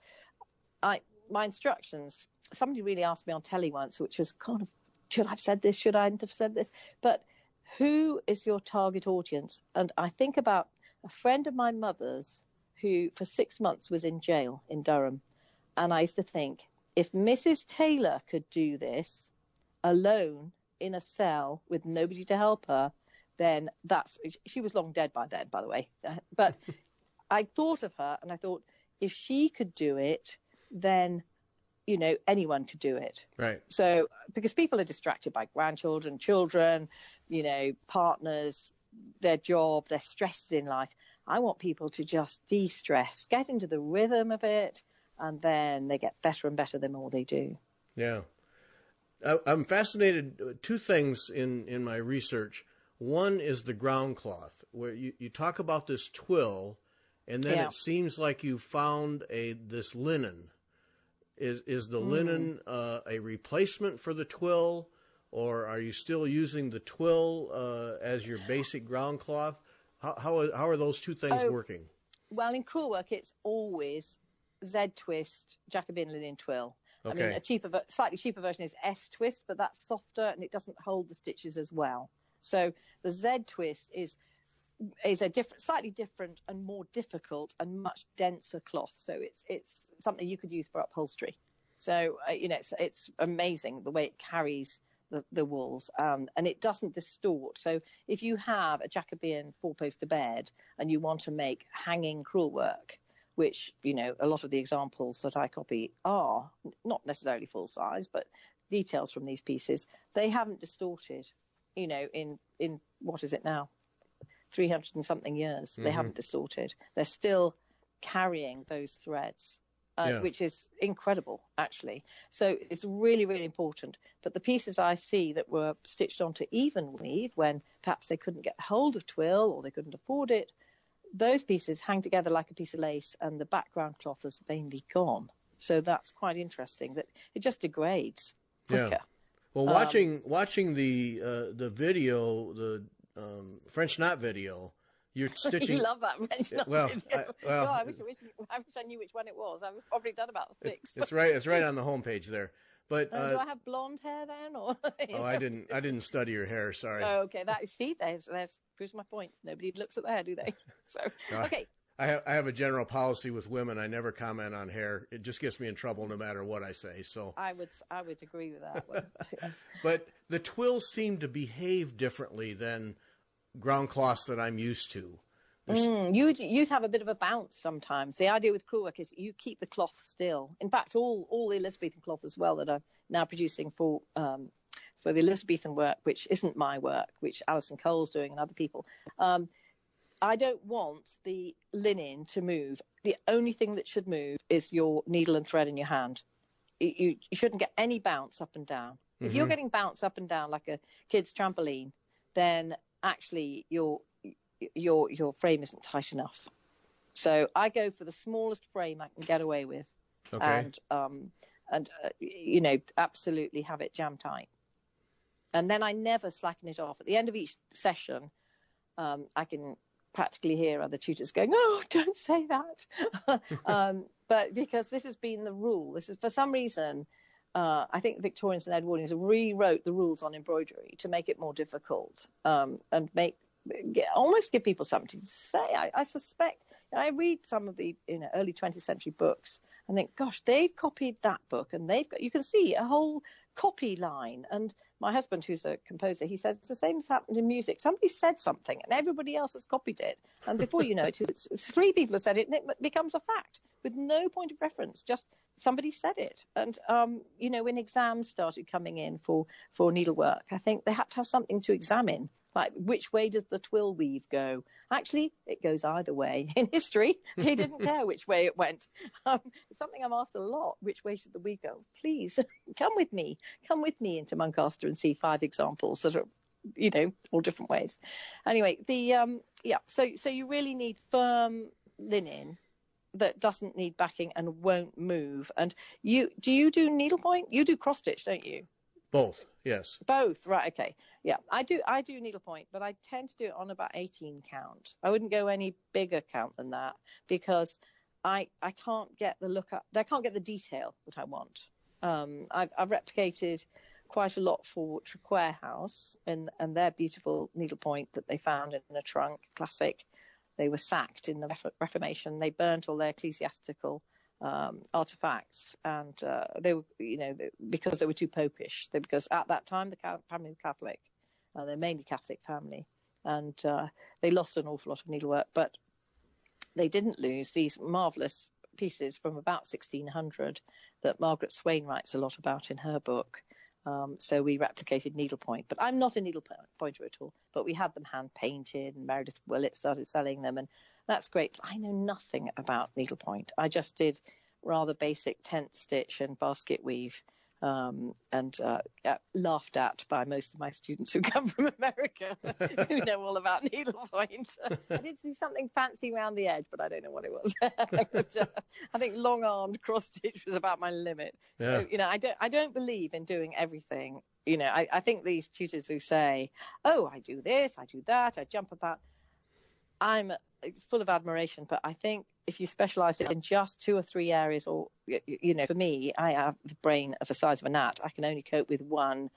my instructions, somebody really asked me on telly once, which was kind of, should I have said this? Should I not have said this? But who is your target audience? And I think about a friend of my mother's who for 6 months was in jail in Durham. And I used to think, if Mrs. Taylor could do this alone in a cell with nobody to help her, then she was long dead by then, by the way. But I thought of her and I thought, if she could do it, then anyone could do it. Right. So, because people are distracted by grandchildren, children, partners, their job, their stresses in life. I want people to just de-stress, get into the rhythm of it, and then they get better and better the more they do. Yeah. I'm fascinated. Two things in my research. One is the ground cloth, where you talk about this twill, and then it seems like you found this linen. Is the linen a replacement for the twill, or are you still using the twill as your basic ground cloth? How are those two things working? Well, in crewel work, it's always Z-twist, Jacobean linen twill. Okay. I mean, slightly cheaper version is S-twist, but that's softer and it doesn't hold the stitches as well. So the Z-twist is a slightly different and more difficult and much denser cloth. So it's something you could use for upholstery. So it's amazing the way it carries the wools, and it doesn't distort. So if you have a Jacobean 4-poster bed and you want to make hanging crewel work, which a lot of the examples that I copy are not necessarily full size, but details from these pieces, they haven't distorted. In what is it now? 300 and something years, they haven't distorted. They're still carrying those threads, which is incredible, actually. So it's really, really important. But the pieces I see that were stitched onto even weave when perhaps they couldn't get hold of twill or they couldn't afford it, those pieces hang together like a piece of lace, and the background cloth has mainly gone. So that's quite interesting, that it just degrades quicker. Well, watching the video, the French knot video, you're stitching. You love that French knot video. I wish I knew which one it was. I've probably done about 6. It's right on the homepage there. But do I have blonde hair then, or? Oh, I didn't study your hair. Sorry. Oh, okay. There's proves my point. Nobody looks at the hair, do they? So okay. I have a general policy with women. I never comment on hair. It just gets me in trouble no matter what I say. So I would agree with that one. But the twills seem to behave differently than ground cloths that I'm used to. You'd have a bit of a bounce sometimes. The idea with crewel work is you keep the cloth still. In fact, all the Elizabethan cloth as well that I'm now producing for the Elizabethan work, which isn't my work, which Alison Cole's doing and other people. I don't want the linen to move. The only thing that should move is your needle and thread in your hand. You shouldn't get any bounce up and down. Mm-hmm. If you're getting bounce up and down like a kid's trampoline, then actually your frame isn't tight enough. So I go for the smallest frame I can get away with, and absolutely have it jam tight. And then I never slacken it off. At the end of each session, I can practically hear other tutors going, "Oh, don't say that." But because this has been the rule, this is for some reason. I think the Victorians and Edwardians rewrote the rules on embroidery to make it more difficult and almost give people something to say. I suspect. I read some of the early 20th century books and think, gosh, they've copied that book, and you can see a whole copy line. And my husband, who's a composer, he says the same has happened in music. Somebody said something and everybody else has copied it. And before you know it, 3 people have said it and it becomes a fact with no point of reference. Just somebody said it. And, when exams started coming in for needlework, I think they had to have something to examine. Like, which way does the twill weave go? Actually, it goes either way. In history, they didn't care which way it went. It's something I'm asked a lot. Which way should the weave go? Please, come with me. Come with me into Muncaster and see 5 examples that are, all different ways. Anyway, so you really need firm linen that doesn't need backing and won't move. And do you do needlepoint? You do cross stitch, don't you? Both, yes. Both, right, okay. Yeah, I do needlepoint, but I tend to do it on about 18 count. I wouldn't go any bigger count than that because I can't get the look up. I can't get the detail that I want. I've replicated quite a lot for Crewel House and their beautiful needlepoint that they found in a trunk, classic. They were sacked in the Reformation. They burnt all their ecclesiastical artifacts, and they were, because they were too popish. Because at that time the family was Catholic, they're mainly Catholic family, and they lost an awful lot of needlework, but they didn't lose these marvelous pieces from about 1600 that Margaret Swain writes a lot about in her book. So we replicated needlepoint, but I'm not a needlepointer at all. But we had them hand painted, and Meredith Willett started selling them, and that's great. I know nothing about needlepoint. I just did rather basic tent stitch and basket weave, and laughed at by most of my students who come from America, who know all about needlepoint. I did see something fancy around the edge, but I don't know what it was. But, I think long-armed cross stitch was about my limit. Yeah. So, I don't believe in doing everything. I think these tutors who say, "Oh, I do this, I do that, I jump about," I'm full of admiration, but I think if you specialize it in just 2 or 3 areas, or for me, I have the brain of the size of a gnat. I can only cope with one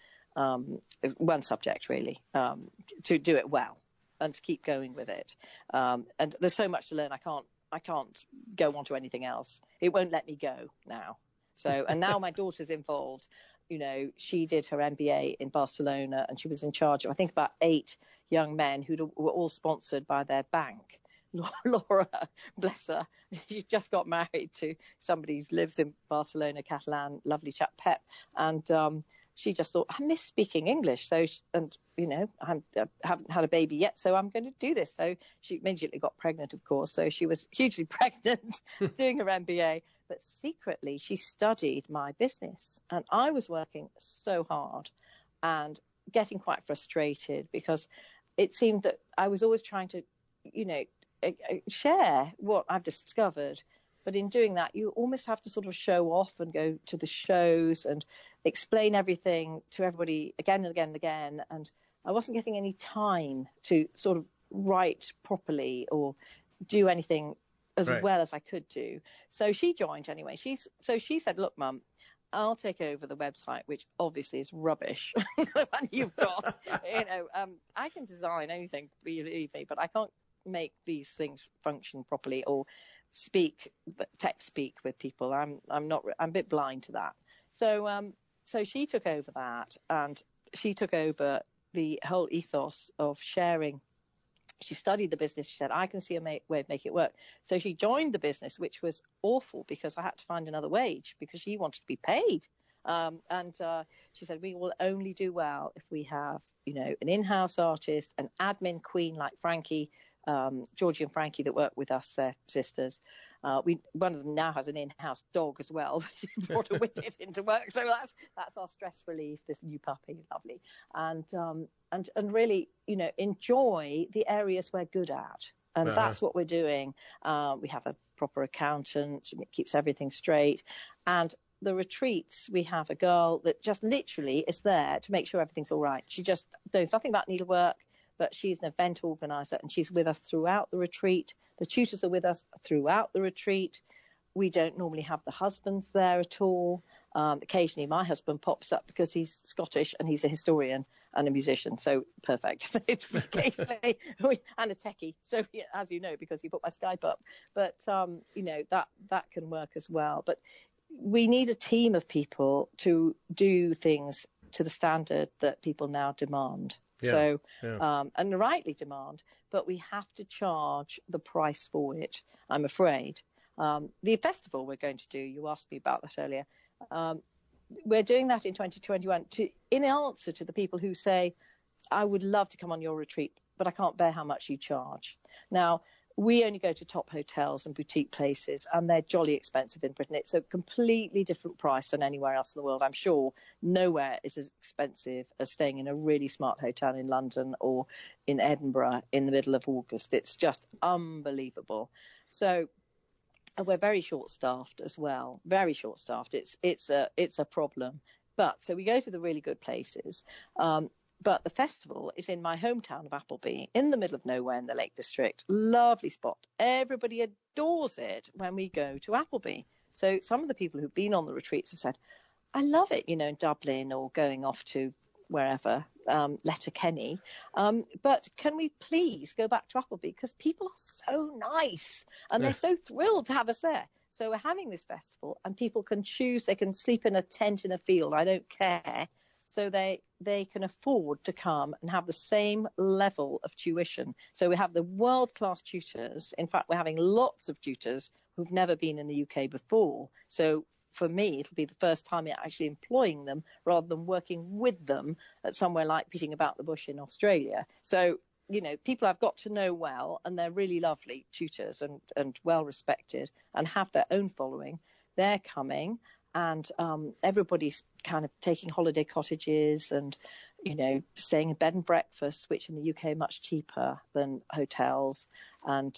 subject really, to do it well and to keep going with it. And there's so much to learn. I can't go on to anything else. It won't let me go now. So, and now my daughter's involved. She did her MBA in Barcelona, and she was in charge of, I think, about 8 young men who were all sponsored by their bank. Laura, bless her, she just got married to somebody who lives in Barcelona, Catalan, lovely chap, Pep, and she just thought, I miss speaking English, so I haven't had a baby yet, so I'm going to do this. So she immediately got pregnant, of course, so she was hugely pregnant doing her MBA, but secretly she studied my business, and I was working so hard and getting quite frustrated because it seemed that I was always trying to, share what I've discovered, But in doing that, you almost have to sort of show off and go to the shows and explain everything to everybody again and again and again. And I wasn't getting any time to sort of write properly or do anything as well as I could do. So she joined anyway. She said, look, Mum, I'll take over the website, which obviously is rubbish. The one you've got, I can design anything, believe me, but I can't make these things function properly or text speak with people. I'm a bit blind to that. So she took over that, and she took over the whole ethos of sharing. She studied the business. She said, I can see a way of making it work. So she joined the business, which was awful because I had to find another wage because she wanted to be paid. And she said, we will only do well if we have, an in-house artist, an admin queen like Frankie, Georgie and Frankie that work with us, their sisters. One of them now has an in-house dog as well. She brought a Wicket into work, so that's our stress relief. This new puppy, lovely, and really, enjoy the areas we're good at, and that's what we're doing. We have a proper accountant, it keeps everything straight, and the retreats, we have a girl that just literally is there to make sure everything's all right. She just knows nothing about needlework, but she's an event organizer, and she's with us throughout the retreat. The tutors are with us throughout the retreat. We don't normally have the husbands there at all. Occasionally my husband pops up because he's Scottish and he's a historian and a musician, so perfect. Occasionally, and a techie, so as you know, because he put my Skype up. But that can work as well. But we need a team of people to do things to the standard that people now demand. And rightly demand, but we have to charge the price for it, I'm afraid. The festival we're going to do, you asked me about that earlier, we're doing that in 2021 in answer to the people who say, I would love to come on your retreat, but I can't bear how much you charge. Now, we only go to top hotels and boutique places, and they're jolly expensive in Britain. It's a completely different price than anywhere else in the world. I'm sure nowhere is as expensive as staying in a really smart hotel in London or in Edinburgh in the middle of August. It's just unbelievable. So we're very short-staffed as well, very short-staffed. It's a problem. But so we go to the really good places. But the festival is in my hometown of Appleby, in the middle of nowhere in the Lake District. Lovely spot. Everybody adores it when we go to Appleby. So some of the people who've been on the retreats have said, I love it, in Dublin or going off to wherever, Letterkenny. But can we please go back to Appleby? Because people are so nice and they're so thrilled to have us there. So we're having this festival and people can choose. They can sleep in a tent in a field. I don't care. So they can afford to come and have the same level of tuition. So we have the world-class tutors. In fact, we're having lots of tutors who've never been in the UK before. So for me, it'll be the first time actually employing them rather than working with them at somewhere like Beating About the Bush in Australia. So, people I've got to know well, and they're really lovely tutors and well-respected and have their own following. They're coming. And everybody's kind of taking holiday cottages and, staying in bed and breakfast, which in the UK are much cheaper than hotels, and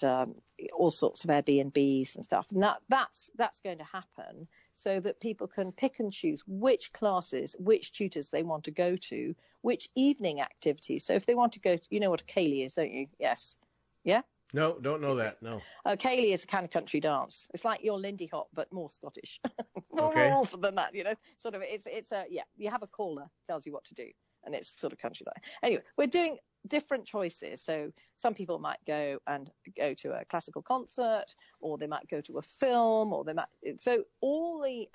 all sorts of Airbnbs and stuff. And that's going to happen so that people can pick and choose which classes, which tutors they want to go to, which evening activities. So if they want to go to, you know what a ceilidh is, don't you? Yes. Yeah? No, don't know that. No. Ceilidh is a kind of country dance. It's like your Lindy Hop, but more Scottish. Okay. More than that, sort of. You have a caller tells you what to do, and it's sort of country like. Anyway, we're doing different choices. So some people might go to a classical concert, or they might go to a film, or they might. So all the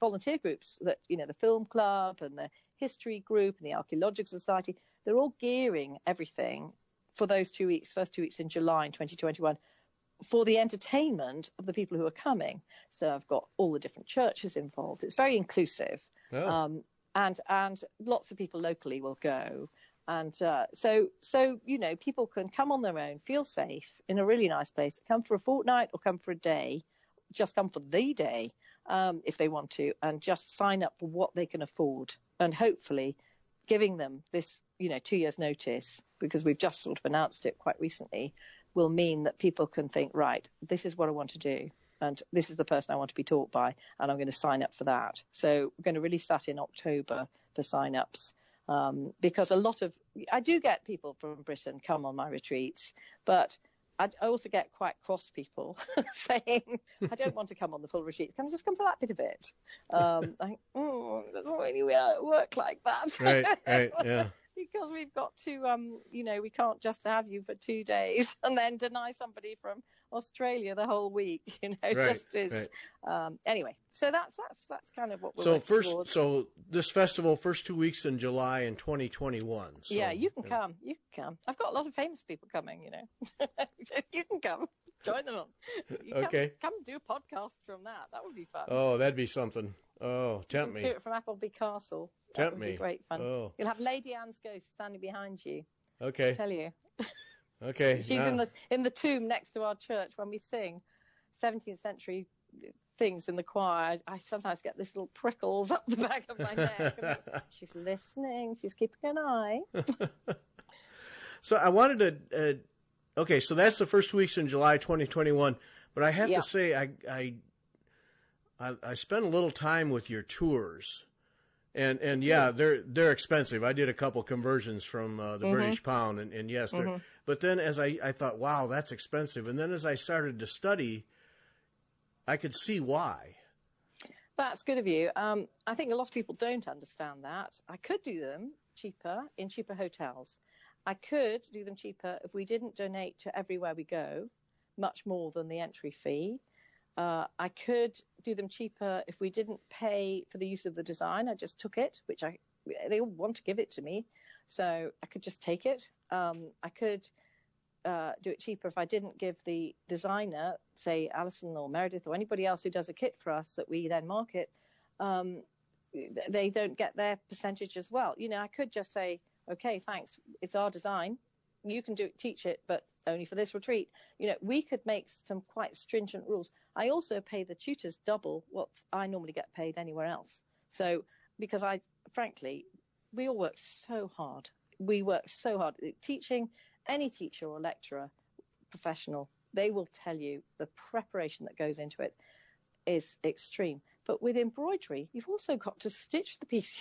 volunteer groups that the film club and the history group and the archaeological society, they're all gearing everything for those 2 weeks, first 2 weeks in July in 2021, for the entertainment of the people who are coming. So I've got all the different churches involved. It's very inclusive. Oh. And lots of people locally will go. And so people can come on their own, feel safe in a really nice place, come for a fortnight or come for a day, just come for the day if they want to, and just sign up for what they can afford. And hopefully giving them this 2 years notice, because we've just sort of announced it quite recently, will mean that people can think, right, this is what I want to do. and this is the person I want to be taught by, and I'm going to sign up for that. So we're going to release that in October for sign-ups, because I do get people from Britain come on my retreats, but I also get quite cross people saying, I don't want to come on the full retreat. Can I just come for that bit of it? Like, it doesn't really work like that. Right, yeah. Because we've got to, we can't just have you for 2 days and then deny somebody from Australia the whole week. It just is. Right. Anyway, so that's kind of what we're working towards. So this festival, first 2 weeks in July in 2021. So, yeah, you can come. You can come. I've got a lot of famous people coming. You can come. Join them on. Okay. Come do a podcast from that. That would be fun. Oh, that'd be something. Oh, tempt me. Do it from Appleby Castle. Tempt would me. Be great fun. Oh. You'll have Lady Anne's ghost standing behind you. Okay. I tell you. Okay. She's in the tomb next to our church when we sing 17th century things in the choir. I sometimes get this little prickles up the back of my neck. She's listening. She's keeping an eye. So I wanted to. Okay, so that's the first 2 weeks in July 2021. But I have to say, I spent a little time with your tours, and yeah, they're expensive. I did a couple conversions from the British pound, and yes, but then as I thought, wow, that's expensive, and then as I started to study, I could see why. That's good of you. I think a lot of people don't understand that. I could do them cheaper in cheaper hotels. I could do them cheaper if we didn't donate to Everywhere We Go, much more than the entry fee. I could do them cheaper if we didn't pay for the use of the design. I just took it, which they all want to give it to me, so I could just take it. I could do it cheaper if I didn't give the designer, say Alison or Meredith or anybody else who does a kit for us that we then market, they don't get their percentage as well. I could just say, okay, thanks, it's our design. You can teach it, but only for this retreat. We could make some quite stringent rules. I also pay the tutors double what I normally get paid anywhere else. So, because frankly, we all work so hard. We work so hard. Teaching, any teacher or lecturer, professional, they will tell you the preparation that goes into it is extreme. But with embroidery, you've also got to stitch the piece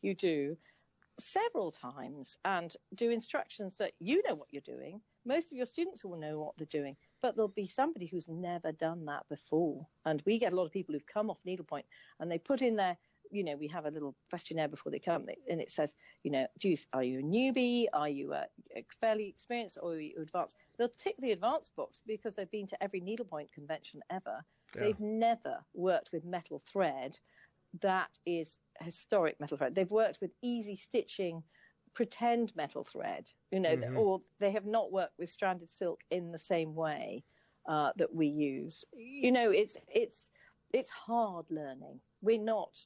you do several times and do instructions that you know what you're doing. Most of your students will know what they're doing, but there'll be somebody who's never done that before. And we get a lot of people who've come off needlepoint and they put in their, we have a little questionnaire before they come, and it says, are you a newbie? Are you fairly experienced, or are you advanced? They'll tick the advanced box because they've been to every needlepoint convention ever. Yeah. They've never worked with metal thread that is historic metal thread. They've worked with easy stitching, pretend metal thread, or they have not worked with stranded silk in the same way that we use. It's hard learning.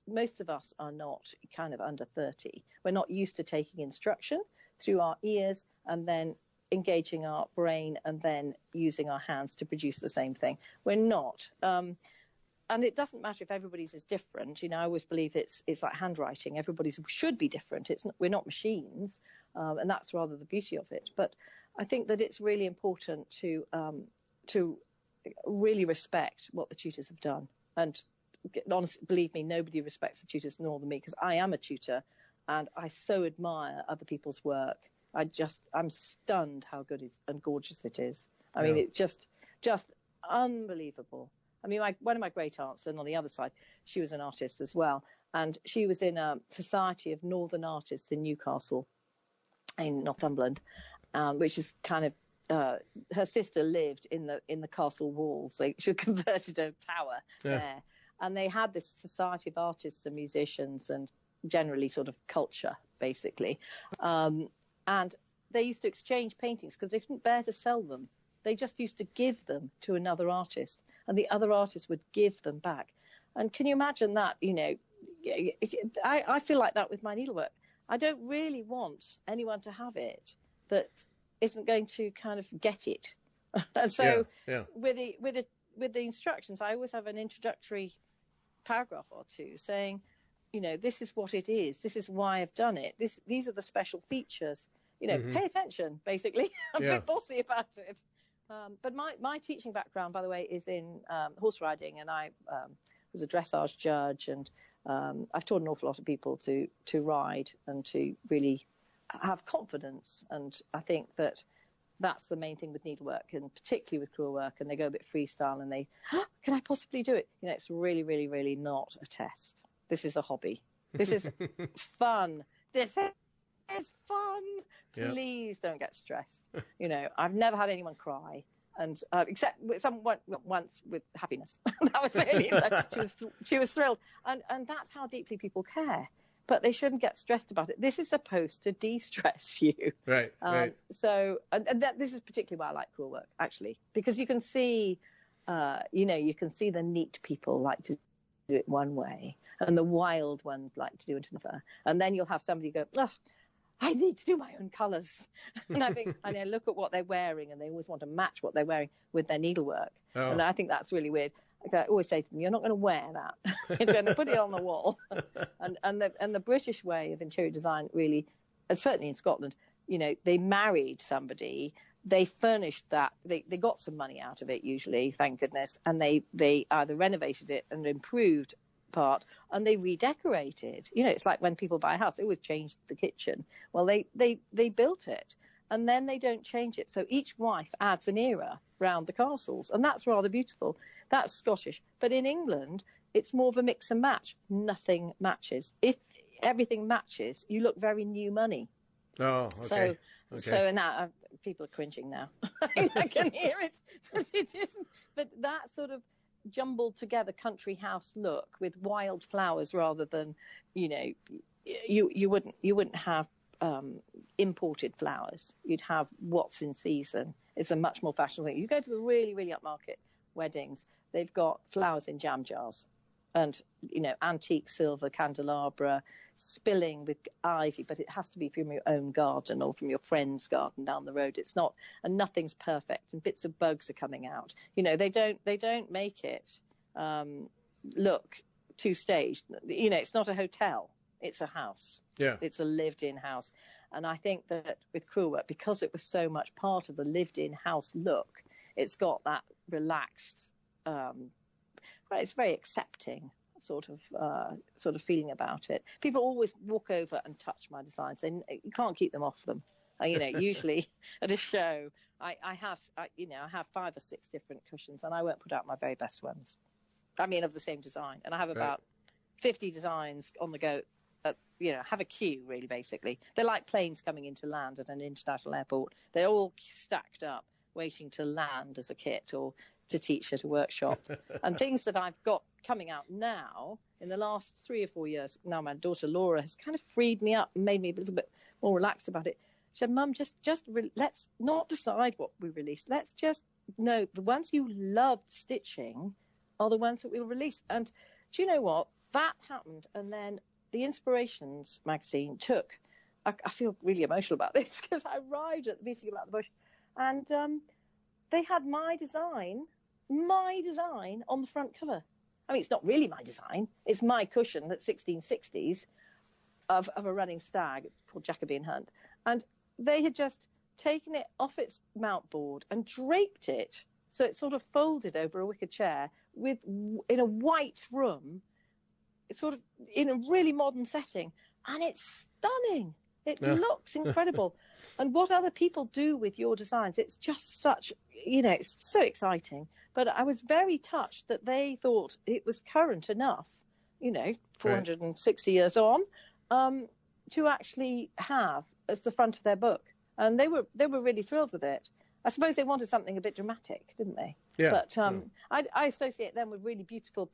Most of us are not kind of under 30. We're not used to taking instruction through our ears and then engaging our brain and then using our hands to produce the same thing. We're not. And it doesn't matter if everybody's is different. I always believe it's like handwriting. Everybody's should be different. We're not machines, and that's rather the beauty of it. But I think that it's really important to really respect what the tutors have done. And honestly, believe me, nobody respects the tutors more than me, because I am a tutor, and I so admire other people's work. I'm stunned how good and gorgeous it is. I mean, it's just unbelievable. I mean, one of my great aunts, and on the other side, she was an artist as well. And she was in a society of Northern artists in Newcastle, in Northumberland, which is kind of, her sister lived in the castle walls. She converted a tower there. And they had this society of artists and musicians and generally sort of culture, basically. And they used to exchange paintings because they couldn't bear to sell them. They just used to give them to another artist, and the other artist would give them back. And can you imagine that? I feel like that with my needlework. I don't really want anyone to have it that isn't going to kind of get it. And so with the instructions, I always have an introductory paragraph or two saying, this is what it is. This is why I've done it. These are the special features. Pay attention, basically. I'm a bit bossy about it. But my teaching background, by the way, is in horse riding, and I was a dressage judge, and I've taught an awful lot of people to ride and to really have confidence. And I think that's the main thing with needlework, and particularly with crewel work. And they go a bit freestyle, and they, can I possibly do it? You know, it's really, really, really not a test. This is a hobby. This is fun. This is fun. Please don't get stressed. You know, I've never had anyone cry, and except with once with happiness. That was it. She was thrilled, and that's how deeply people care. But they shouldn't get stressed about it. This is supposed to de-stress you. Right. Right. So, this is particularly why I like crewel work, actually, because you can see, you can see the neat people like to do it one way, and the wild ones like to do it another. And then you'll have somebody go, oh, I need to do my own colours. And I think, and I look at what they're wearing, and they always want to match what they're wearing with their needlework. Oh. And I think that's really weird. I always say to them, you're not going to wear that. You're going to put it on the wall. And the British way of interior design really, certainly in Scotland, you know, they married somebody, they furnished that, they got some money out of it usually, thank goodness, and they either renovated it and improved part, and they redecorated. You know, it's like when people buy a house, they always change the kitchen. Well, they built it, and then they don't change it. So each wife adds an era round the castles, and that's rather beautiful. That's Scottish. But in England, it's more of a mix and match. Nothing matches. If everything matches, you look very new money. Oh, okay. So now people are cringing now. I can hear it, but it isn't. But that sort of jumbled together country house look with wild flowers, rather than, you know, you wouldn't have imported flowers. You'd have what's in season. It's a much more fashionable thing. You go to the really, really upmarket weddings, they've got flowers in jam jars, and, you know, antique silver candelabra spilling with ivy, but it has to be from your own garden or from your friend's garden down the road. It's not, and nothing's perfect, and bits of bugs are coming out. You know, they don't make it look two-staged. You know, it's not a hotel, it's a house. Yeah. It's a lived-in house. And I think that with crewel work, because it was so much part of the lived-in house look, it's got that relaxed, it's very accepting sort of feeling about it. People always walk over and touch my designs, and you can't keep them off them. You know, usually at a show, I have 5 or 6 different cushions, and I won't put out my very best ones. I mean, of the same design, and I have about 50 designs on the go. Have a queue, really, basically. They're like planes coming into land at an international airport. They're all stacked up, waiting to land as a kit or to teach at a workshop. And things that I've got coming out now in the last 3 or 4 years. Now my daughter Laura has kind of freed me up and made me a little bit more relaxed about it. She said, Mum, let's not decide what we release. Let's just know the ones you loved stitching are the ones that we'll release. And do you know what? That happened. And then the Inspirations magazine took, I feel really emotional about this, because I arrived at the meeting about the bush, and they had my design on the front cover. I mean, it's not really my design. It's my cushion that's 1660s of a running stag called Jacobean Hunt. And they had just taken it off its mount board and draped it so it sort of folded over a wicker chair in a white room. It's sort of in a really modern setting, and it's stunning. It looks incredible. And what other people do with your designs, it's just such, it's so exciting. But I was very touched that they thought it was current enough, 460 years on, to actually have as the front of their book. And they were really thrilled with it. I suppose they wanted something a bit dramatic, didn't they? Yeah. But I associate them with really beautiful,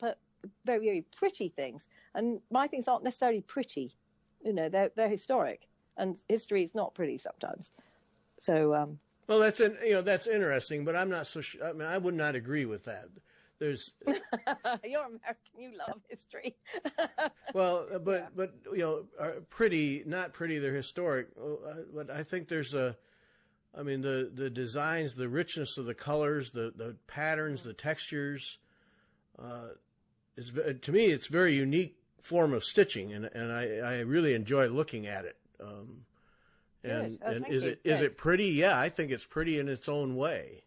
very, very pretty things. And my things aren't necessarily pretty. They're historic, and history is not pretty sometimes. So well, that's interesting, but I'm not so sure. I mean, I would not agree with that. There's you're American, you love history. Well, but are pretty, not pretty, they're historic. But I think there's the designs, the richness of the colors, the patterns, the textures. To me, it's a very unique form of stitching, and I really enjoy looking at it. And is it pretty? Yeah, I think it's pretty in its own way.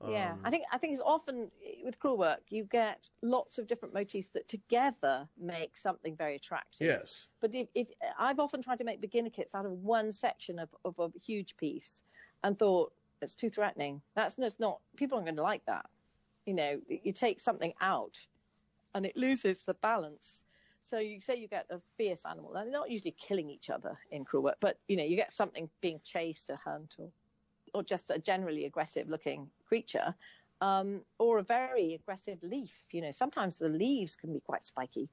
Yeah, I think it's often with crewel work you get lots of different motifs that together make something very attractive. Yes. But if I've often tried to make beginner kits out of one section of a huge piece, and thought it's too threatening. That's not. People aren't going to like that. You know, you take something out, and it loses the balance. So you say you get a fierce animal. Now, they're not usually killing each other in crewel work, but you know, you get something being chased, a hunt, or just a generally aggressive-looking creature, or a very aggressive leaf. You know, sometimes the leaves can be quite spiky,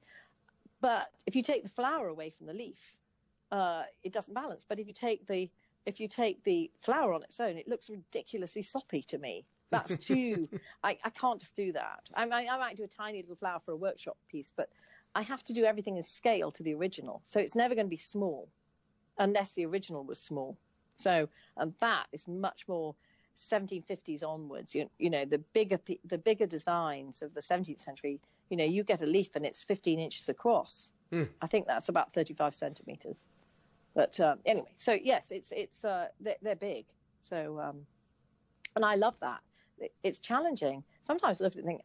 but if you take the flower away from the leaf, it doesn't balance. But if you take the flower on its own, it looks ridiculously soppy to me. That's too. I can't just do that. I might do a tiny little flower for a workshop piece, but I have to do everything in scale to the original, so it's never going to be small, unless the original was small. So, and that is much more 1750s onwards. You know, the bigger designs of the 17th century. You know, you get a leaf and it's 15 inches across. I think that's about 35 centimeters. But anyway, so yes, they're big. So, and I love that. It's challenging. Sometimes I look at it and think,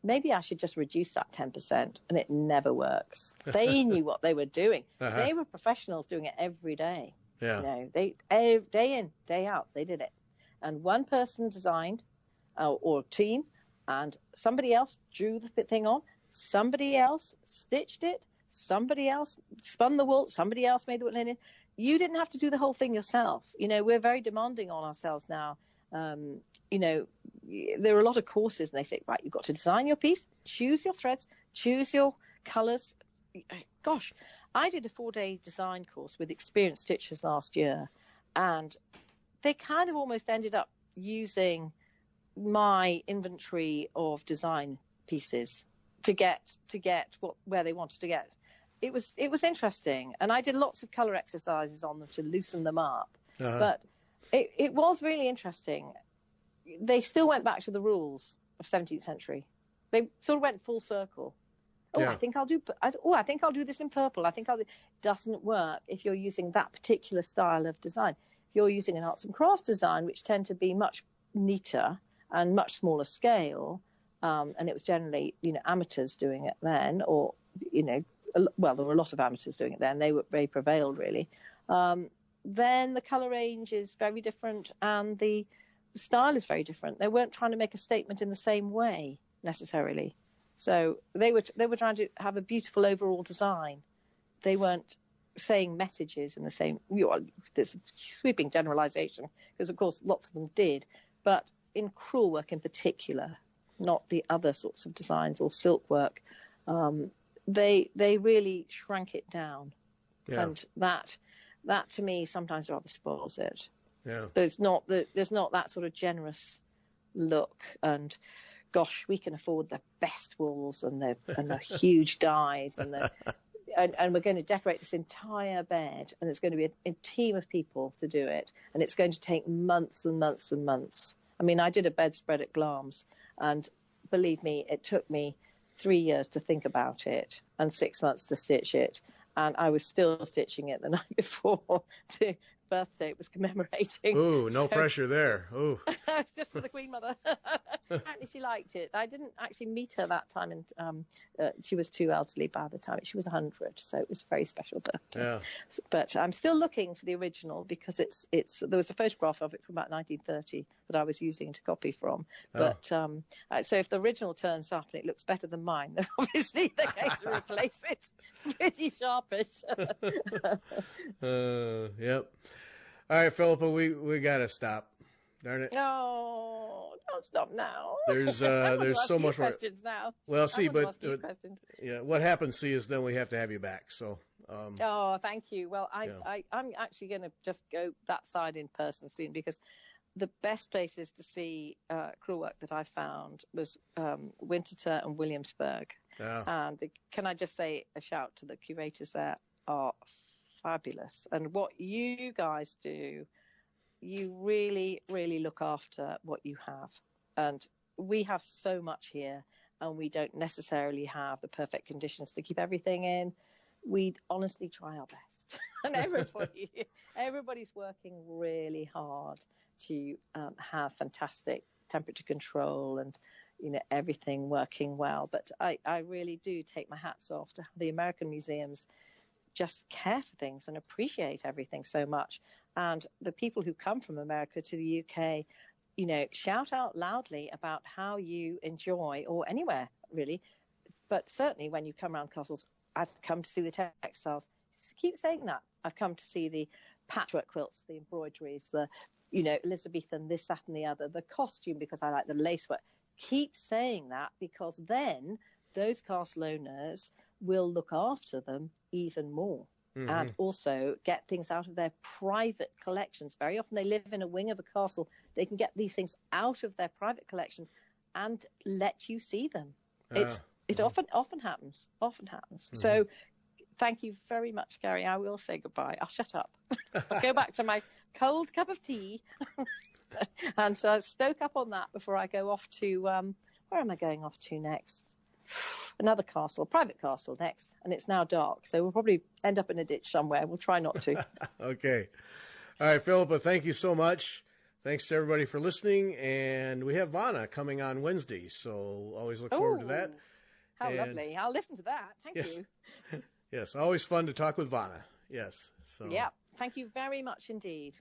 maybe I should just reduce that 10%, and it never works. They knew what they were doing. They were professionals doing it every day. Yeah. You know, day in, day out, they did it. And one person designed, or team, and somebody else drew the thing on, somebody else stitched it, somebody else spun the wool, somebody else made the linen. You didn't have to do the whole thing yourself. You know, we're very demanding on ourselves now. You know, there are a lot of courses, and they say, right, you've got to design your piece, choose your threads, choose your colours. Gosh, I did a 4-day design course with experienced stitchers last year, and they kind of almost ended up using my inventory of design pieces to get where they wanted to get. It was interesting, and I did lots of colour exercises on them to loosen them up. But it was really interesting. They still went back to the rules of 17th century. They sort of went full circle. I think I'll do this in purple. It doesn't work if you're using that particular style of design. If you're using an arts and crafts design, which tend to be much neater and much smaller scale, and it was generally, you know, amateurs doing it then, or, you know, well, there were a lot of amateurs doing it then. They prevailed really. Then the colour range is very different, and the style is very different. They weren't trying to make a statement in the same way necessarily. So they were trying to have a beautiful overall design. They weren't saying messages in the same. There's a sweeping generalisation, because of course lots of them did, but in crewel work in particular, not the other sorts of designs or silk work, they really shrank it down, and that to me sometimes rather spoils it. Yeah, there's not that sort of generous look, and gosh, we can afford the best wools and the huge dyes and we're going to decorate this entire bed, and it's going to be a team of people to do it, and it's going to take months and months and months. I mean, I did a bedspread at Glamis, and believe me, it took me 3 years to think about it and 6 months to stitch it, and I was still stitching it the night before the birthday it was commemorating. Ooh, no pressure there. Ooh. It's just for the Queen Mother. Apparently she liked it. I didn't actually meet her that time, and she was too elderly by the time. She was 100, so it was a very special birthday. Yeah. But I'm still looking for the original, because there was a photograph of it from about 1930 that I was using to copy from. But so if the original turns up and it looks better than mine, then obviously they're going to replace it. Pretty sharpish. Yep. All right, Phillipa, we got to stop. Darn it. No, don't stop now. There's so much more questions now. Well, see, but yeah, what happens, see, is then we have to have you back. So. Thank you. Well, I'm actually going to just go that side in person soon, because the best places to see crewel work that I found was Winterthur and Williamsburg. Yeah. And can I just say a shout to the curators there are fabulous. And what you guys do, you really, really look after what you have. And we have so much here, and we don't necessarily have the perfect conditions to keep everything in. We honestly try our best. And everybody's working really hard to have fantastic temperature control and, everything working well. But I really do take my hats off to the American museums just care for things and appreciate everything so much. And the people who come from America to the UK, shout out loudly about how you enjoy, or anywhere really, but certainly when you come around castles, I've come to see the textiles. Keep saying that. I've come to see the patchwork quilts, the embroideries, the, Elizabethan, this, that, and the other, the costume, because I like the lace work. Keep saying that, because then those castle owners will look after them even more. Mm-hmm. And also get things out of their private collections. Very often they live in a wing of a castle. They can get these things out of their private collection and let you see them. It often happens. Mm-hmm. So thank you very much, Gary. I will say goodbye. I'll shut up. I'll go back to my cold cup of tea and stoke up on that before I go off to, where am I going off to next? Another castle, private castle next, and it's now dark, so we'll probably end up in a ditch somewhere. We'll try not to. Okay. All right, Phillipa, thank you so much. Thanks to everybody for listening, and we have Vanna coming on Wednesday, so always look forward to that. How lovely. I'll listen to that. Thank you. Yes, always fun to talk with Vanna. Yes. So. Yeah, thank you very much indeed.